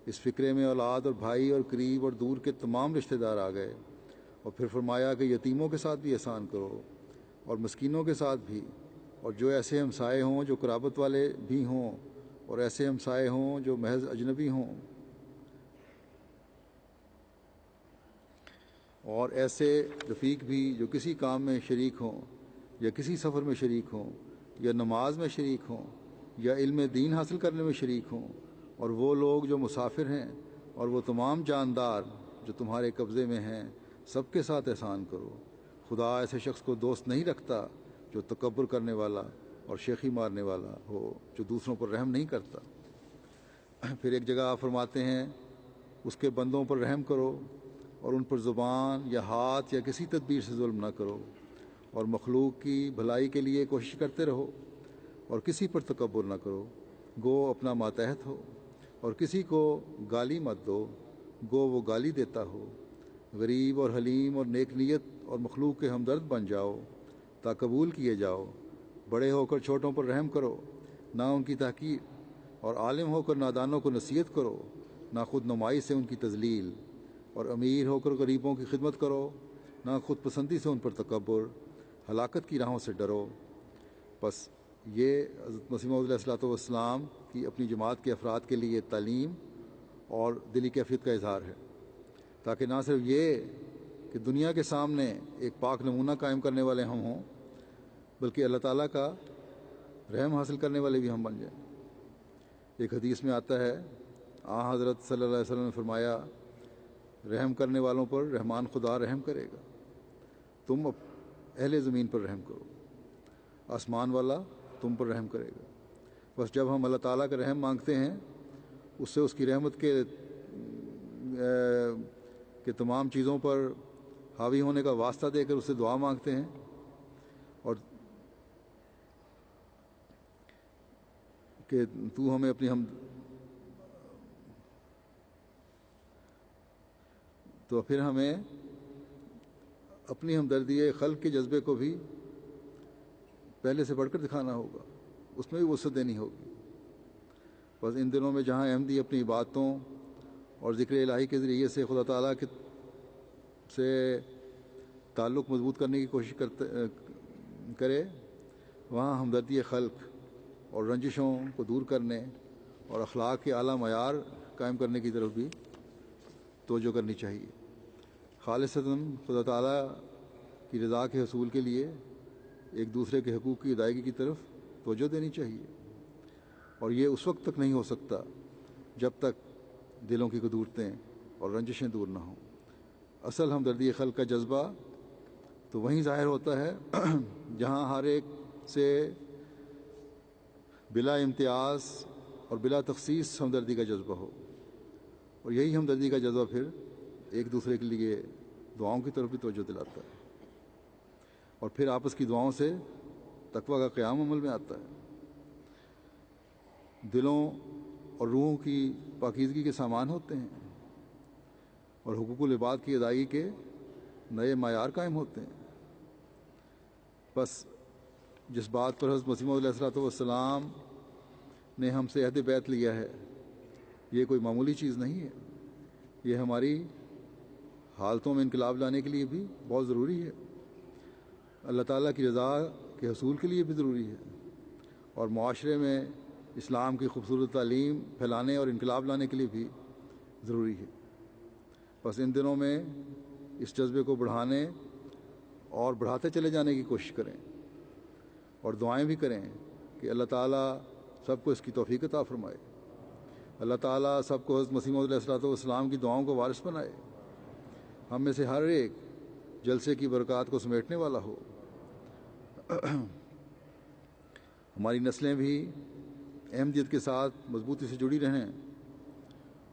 اس فقرے میں اولاد اور بھائی اور قریب اور دور کے تمام رشتہ دار آ گئے، اور پھر فرمایا کہ یتیموں کے ساتھ بھی احسان کرو اور مسکینوں کے ساتھ بھی، اور جو ایسے ہمسائے ہوں جو قرابت والے بھی ہوں اور ایسے ہمسائے ہوں جو محض اجنبی ہوں، اور ایسے رفیق بھی جو کسی کام میں شریک ہوں یا کسی سفر میں شریک ہوں یا نماز میں شریک ہوں یا علم دین حاصل کرنے میں شریک ہوں، اور وہ لوگ جو مسافر ہیں، اور وہ تمام جاندار جو تمہارے قبضے میں ہیں، سب کے ساتھ احسان کرو۔ خدا ایسے شخص کو دوست نہیں رکھتا جو تکبر کرنے والا اور شیخی مارنے والا ہو، جو دوسروں پر رحم نہیں کرتا۔ پھر ایک جگہ آپ فرماتے ہیں اس کے بندوں پر رحم کرو اور ان پر زبان یا ہاتھ یا کسی تدبیر سے ظلم نہ کرو، اور مخلوق کی بھلائی کے لیے کوشش کرتے رہو اور کسی پر تکبر نہ کرو، گو اپنا ماتحت ہو، اور کسی کو گالی مت دو گو وہ گالی دیتا ہو۔ غریب اور حلیم اور نیک نیت اور مخلوق کے ہمدرد بن جاؤ تا قبول کیے جاؤ۔ بڑے ہو کر چھوٹوں پر رحم کرو، نہ ان کی تحقیر، اور عالم ہو کر نادانوں کو نصیحت کرو، نہ خود نمائی سے ان کی تذلیل، اور امیر ہو کر غریبوں کی خدمت کرو، نہ خود پسندی سے ان پر تکبر۔ ہلاکت کی راہوں سے ڈرو۔ بس یہ حضرت مسیح موعود علیہ الصلوۃ والسلام کی اپنی جماعت کے افراد کے لیے تعلیم اور دلی کیفیت کا اظہار ہے، تاکہ نہ صرف یہ کہ دنیا کے سامنے ایک پاک نمونہ قائم کرنے والے ہم ہوں، بلکہ اللہ تعالیٰ کا رحم حاصل کرنے والے بھی ہم بن جائیں۔ ایک حدیث میں آتا ہے حضرت صلی اللہ علیہ وسلم نے فرمایا رحم کرنے والوں پر رحمان خدا رحم کرے گا، تم اہل زمین پر رحم کرو، آسمان والا تم پر رحم کرے گا۔ بس جب ہم اللہ تعالیٰ کا رحم مانگتے ہیں، اس سے اس کی رحمت کے تمام چیزوں پر حاوی ہونے کا واسطہ دے کر اس سے دعا مانگتے ہیں، اور کہ تو ہمیں تو پھر ہمیں اپنی ہمدردی خلق کے جذبے کو بھی پہلے سے بڑھ کر دکھانا ہوگا، اس میں بھی وسعت دینی ہوگی۔ بس ان دنوں میں جہاں احمدی اپنی عبادتوں اور ذکر الہی کے ذریعے سے خدا تعالیٰ سے تعلق مضبوط کرنے کی کوشش کرے، وہاں ہمدردی خلق اور رنجشوں کو دور کرنے اور اخلاق کے اعلیٰ معیار قائم کرنے کی طرف بھی توجہ کرنی چاہیے۔ خالصتاً خدا تعالیٰ کی رضا کے حصول کے لیے ایک دوسرے کے حقوق کی ادائیگی کی طرف توجہ دینی چاہیے، اور یہ اس وقت تک نہیں ہو سکتا جب تک دلوں کی قدورتیں اور رنجشیں دور نہ ہوں۔ اصل ہمدردی خلق کا جذبہ تو وہیں ظاہر ہوتا ہے جہاں ہر ایک سے بلا امتیاز اور بلا تخصیص ہمدردی کا جذبہ ہو، اور یہی ہمدردی کا جذبہ پھر ایک دوسرے کے لیے دعاؤں کی طرف بھی توجہ دلاتا ہے، اور پھر آپس کی دعاؤں سے تقویٰ کا قیام عمل میں آتا ہے۔ دلوں اور روحوں کی پاکیزگی کے سامان ہوتے ہیں، اور حقوق العباد کی ادائیگی کے نئے معیار قائم ہوتے ہیں۔ بس جس بات پر حضرت مسیح موعود علیہ الصلوۃ والسلام نے ہم سے عہد بیعت لیا ہے، یہ کوئی معمولی چیز نہیں ہے، یہ ہماری حالتوں میں انقلاب لانے کے لیے بھی بہت ضروری ہے۔ اللہ تعالیٰ کی رضا کے حصول کے لیے بھی ضروری ہے، اور معاشرے میں اسلام کی خوبصورت تعلیم پھیلانے اور انقلاب لانے کے لیے بھی ضروری ہے۔ بس ان دنوں میں اس جذبے کو بڑھانے اور بڑھاتے چلے جانے کی کوشش کریں، اور دعائیں بھی کریں کہ اللہ تعالیٰ سب کو اس کی توفیق عطا فرمائے۔ اللہ تعالیٰ سب کو حضرت مسیح موعود علیہ السلام کی دعاؤں کو وارث بنائے، ہم میں سے ہر ایک جلسے کی برکات کو سمیٹنے والا ہو، ہماری نسلیں بھی احمدیت کے ساتھ مضبوطی سے جڑی رہیں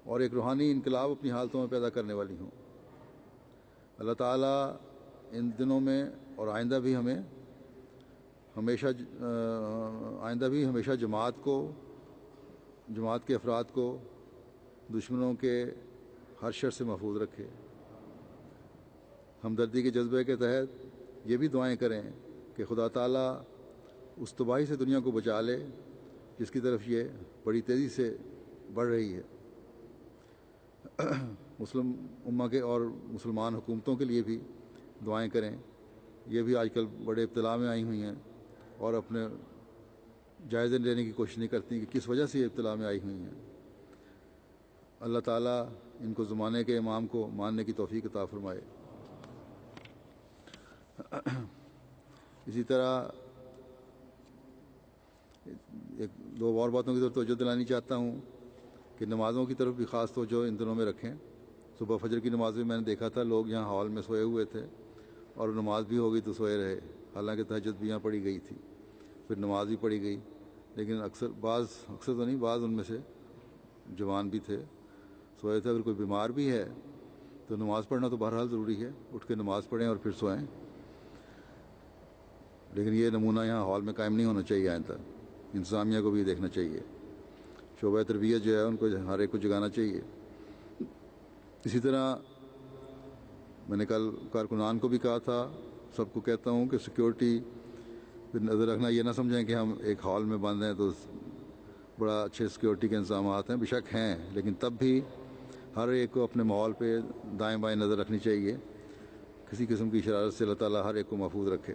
اور ایک روحانی انقلاب اپنی حالتوں میں پیدا کرنے والی ہوں۔ اللہ تعالیٰ ان دنوں میں اور آئندہ بھی ہمیشہ جماعت کے افراد کو دشمنوں کے ہر شر سے محفوظ رکھے۔ ہمدردی کے جذبے کے تحت یہ بھی دعائیں کریں کہ خدا تعالیٰ اس تباہی سے دنیا کو بچا لے جس کی طرف یہ بڑی تیزی سے بڑھ رہی ہے۔ مسلم امہ کے اور مسلمان حکومتوں کے لیے بھی دعائیں کریں، یہ بھی آج کل بڑے ابتلا میں آئی ہوئی ہیں اور اپنے جائزے لینے کی کوشش نہیں کرتی کہ کس وجہ سے یہ ابتلا میں آئی ہوئی ہیں۔ اللہ تعالیٰ ان کو زمانے کے امام کو ماننے کی توفیق عطا فرمائے۔ اسی طرح ایک دو اور باتوں کی طرف توجہ دلانی چاہتا ہوں کہ نمازوں کی طرف بھی خاص توجہ ان دنوں میں رکھیں۔ صبح فجر کی نماز میں نے دیکھا تھا لوگ یہاں ہال میں سوئے ہوئے تھے اور نماز بھی ہو گئی تو سوئے رہے، حالانکہ تہجد بھی یہاں پڑھی گئی تھی، پھر نماز بھی پڑھی گئی، لیکن اکثر تو نہیں، بعض ان میں سے جوان بھی تھے سوئے تھے۔ اگر کوئی بیمار بھی ہے تو نماز پڑھنا تو بہرحال ضروری ہے، اٹھ کے نماز پڑھیں اور پھر سوئیں، لیکن یہ نمونہ یہاں ہال میں قائم نہیں ہونا چاہیے۔ آئندہ انتظامیہ کو بھی دیکھنا چاہیے، شعبہ تربیت جو ہے ان کو ہر ایک کو جگانا چاہیے۔ اسی طرح میں نے کل کارکنان کو بھی کہا تھا، سب کو کہتا ہوں کہ سیکیورٹی پہ نظر رکھنا، یہ نہ سمجھیں کہ ہم ایک ہال میں بند ہیں تو بڑا اچھے سیکیورٹی کے انتظامات ہیں، بے شک ہیں، لیکن تب بھی ہر ایک کو اپنے ماحول پہ دائیں بائیں نظر رکھنی چاہیے، کسی قسم کی شرارت سے اللہ تعالیٰ ہر ایک کو محفوظ رکھے۔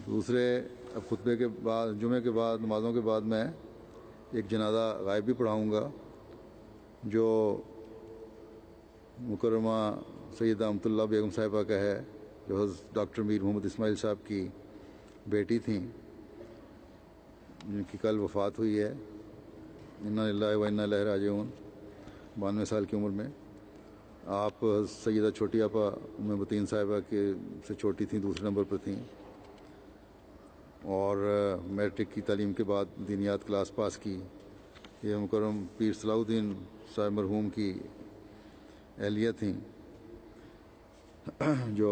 دوسرے، اب خطبے کے بعد، جمعے کے بعد، نمازوں کے بعد میں ایک جنازہ غائب بھی پڑھاؤں گا جو مکرمہ سیدہ امت اللہ بیگم صاحبہ کا ہے، جو حضرت ڈاکٹر میر محمد اسماعیل صاحب کی بیٹی تھیں، جن کی کل وفات ہوئی ہے، انا للہ و انا الیہ راجعون، 92 سال کی عمر میں۔ آپ سیدہ چھوٹی آپا ام متین صاحبہ کے سے چھوٹی تھیں، دوسرے نمبر پر تھیں، اور میٹرک کی تعلیم کے بعد دینیات کلاس پاس کی۔ یہ مکرم پیر صلاح الدین صاحب مرحوم کی اہلیہ تھیں، جو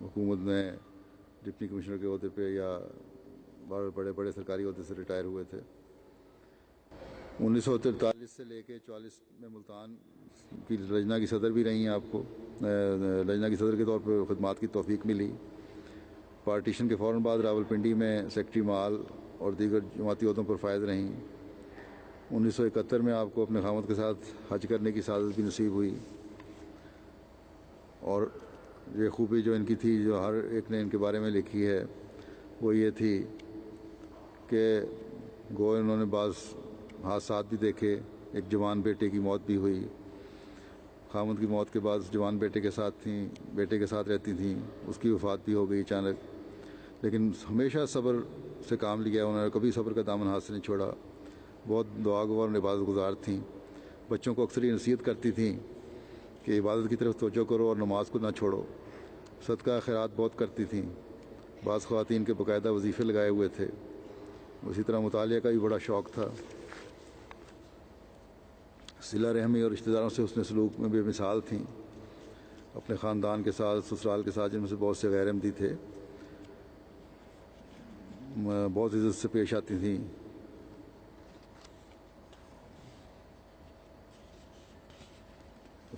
حکومت میں ڈپٹی کمشنر کے عہدے پہ یا بڑے بڑے سرکاری عہدے سے ریٹائر ہوئے تھے۔ 1943 سے لے کے 44 میں ملتان کی لجنہ کی صدر بھی رہی ہیں، آپ کو لجنہ کی صدر کے طور پر خدمات کی توفیق ملی۔ پارٹیشن کے فوراً بعد راولپنڈی میں سیکٹری مال اور دیگر جماعتی عہدوں پر فائز رہیں۔ 1971 میں آپ کو اپنے خاوند کے ساتھ حج کرنے کی سعادت بھی نصیب ہوئی، اور یہ خوبی جو ان کی تھی، جو ہر ایک نے ان کے بارے میں لکھی ہے، وہ یہ تھی کہ گو انہوں نے بعض حادثات بھی دیکھے، ایک جوان بیٹے کی موت بھی ہوئی، خاوند کی موت کے بعد جوان بیٹے کے ساتھ رہتی تھیں، اس کی وفات بھی ہو گئی اچانک، لیکن ہمیشہ صبر سے کام لیا، انہوں نے کبھی صبر کا دامن ہاتھ سے نہیں چھوڑا، بہت دعا گوار اور عبادت گزار تھیں۔ بچوں کو اکثر یہ نصیحت کرتی تھیں کہ عبادت کی طرف توجہ کرو اور نماز کو نہ چھوڑو۔ صدقہ خیرات بہت کرتی تھیں، بعض خواتین کے باقاعدہ وظیفے لگائے ہوئے تھے، اسی طرح مطالعہ کا بھی بڑا شوق تھا۔ صلہ رحمی اور رشتہ داروں سے حسن سلوک میں بے مثال تھیں، اپنے خاندان کے ساتھ، سسرال کے ساتھ، جن میں سے بہت سے غیر احمدی تھے، بہت عزت سے پیش آتی تھیں۔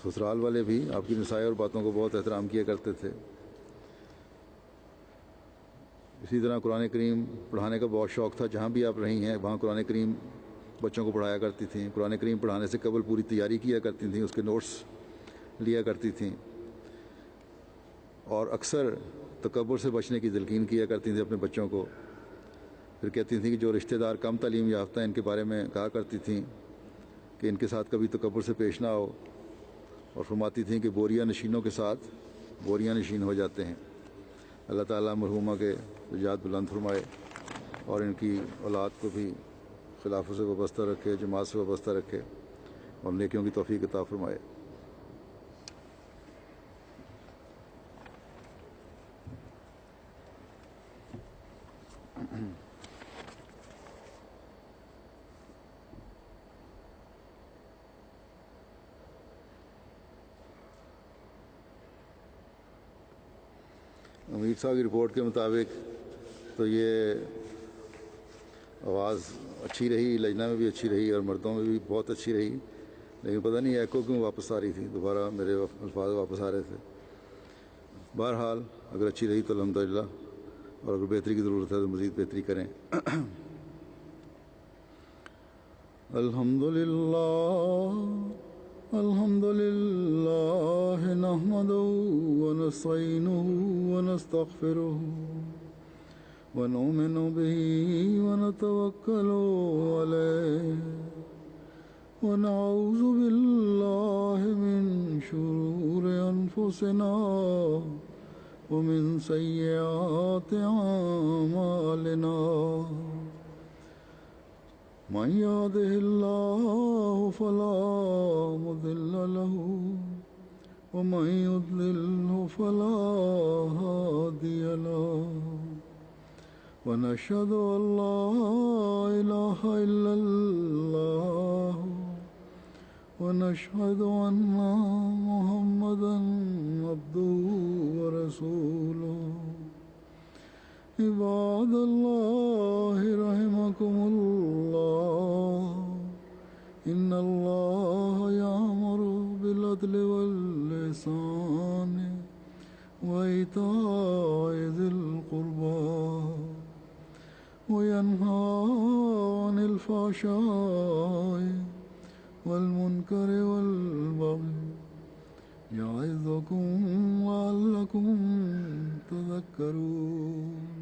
سسرال والے بھی آپ کی نصائح اور باتوں کو بہت احترام کیا کرتے تھے۔ اسی طرح قرآن کریم پڑھانے کا بہت شوق تھا، جہاں بھی آپ رہی ہیں وہاں قرآن کریم بچوں کو پڑھایا کرتی تھیں۔ قرآن کریم پڑھانے سے قبل پوری تیاری کیا کرتی تھیں، اس کے نوٹس لیا کرتی تھیں اور اکثر تکبر سے بچنے کی تلقین کیا کرتی تھیں اپنے بچوں کو. پھر کہتی تھیں کہ جو رشتہ دار کم تعلیم یافتہ ہیں ان کے بارے میں کہا کرتی تھیں کہ ان کے ساتھ کبھی تکبر سے پیش نہ ہو، اور فرماتی تھیں کہ بوریا نشینوں کے ساتھ بوریا نشین ہو جاتے ہیں. اللہ تعالیٰ مرحومہ کے درجات بلند فرمائے اور ان کی اولاد کو بھی خلافت سے وابستہ رکھے، جماعت سے وابستہ رکھے اور نیکیوں کی توفیق عطا فرمائے. امیر صاحب کی رپورٹ کے مطابق تو یہ آواز اچھی رہی، لجنہ میں بھی اچھی رہی اور مردوں میں بھی بہت اچھی رہی، لیکن پتہ نہیں ایکو کیوں واپس آ رہی تھی، دوبارہ میرے الفاظ واپس آ رہے تھے. بہرحال اگر اچھی رہی تو الحمدللہ، اور اگر بہتری کی ضرورت ہے تو مزید بہتری کریں. الحمد للہ نحمده ونستعینه ونستغفره ونؤمن به ونتوکل علیہ ونعوذ باللہ من شرور انفسنا ومن سیئات اعمالنا من يهده الله فلا مضل له ومن يضلله فلا هادي له ونشهد أن لا إله إلا الله ونشهد أن محمدا عبده ورسوله. عباد الله رحمكم الله إن الله يأمر بالعدل والإحسان وإيتاء ذي القربى وينهى عن الفحشاء والمنكر والبغي يعظكم لعلكم تذكرون.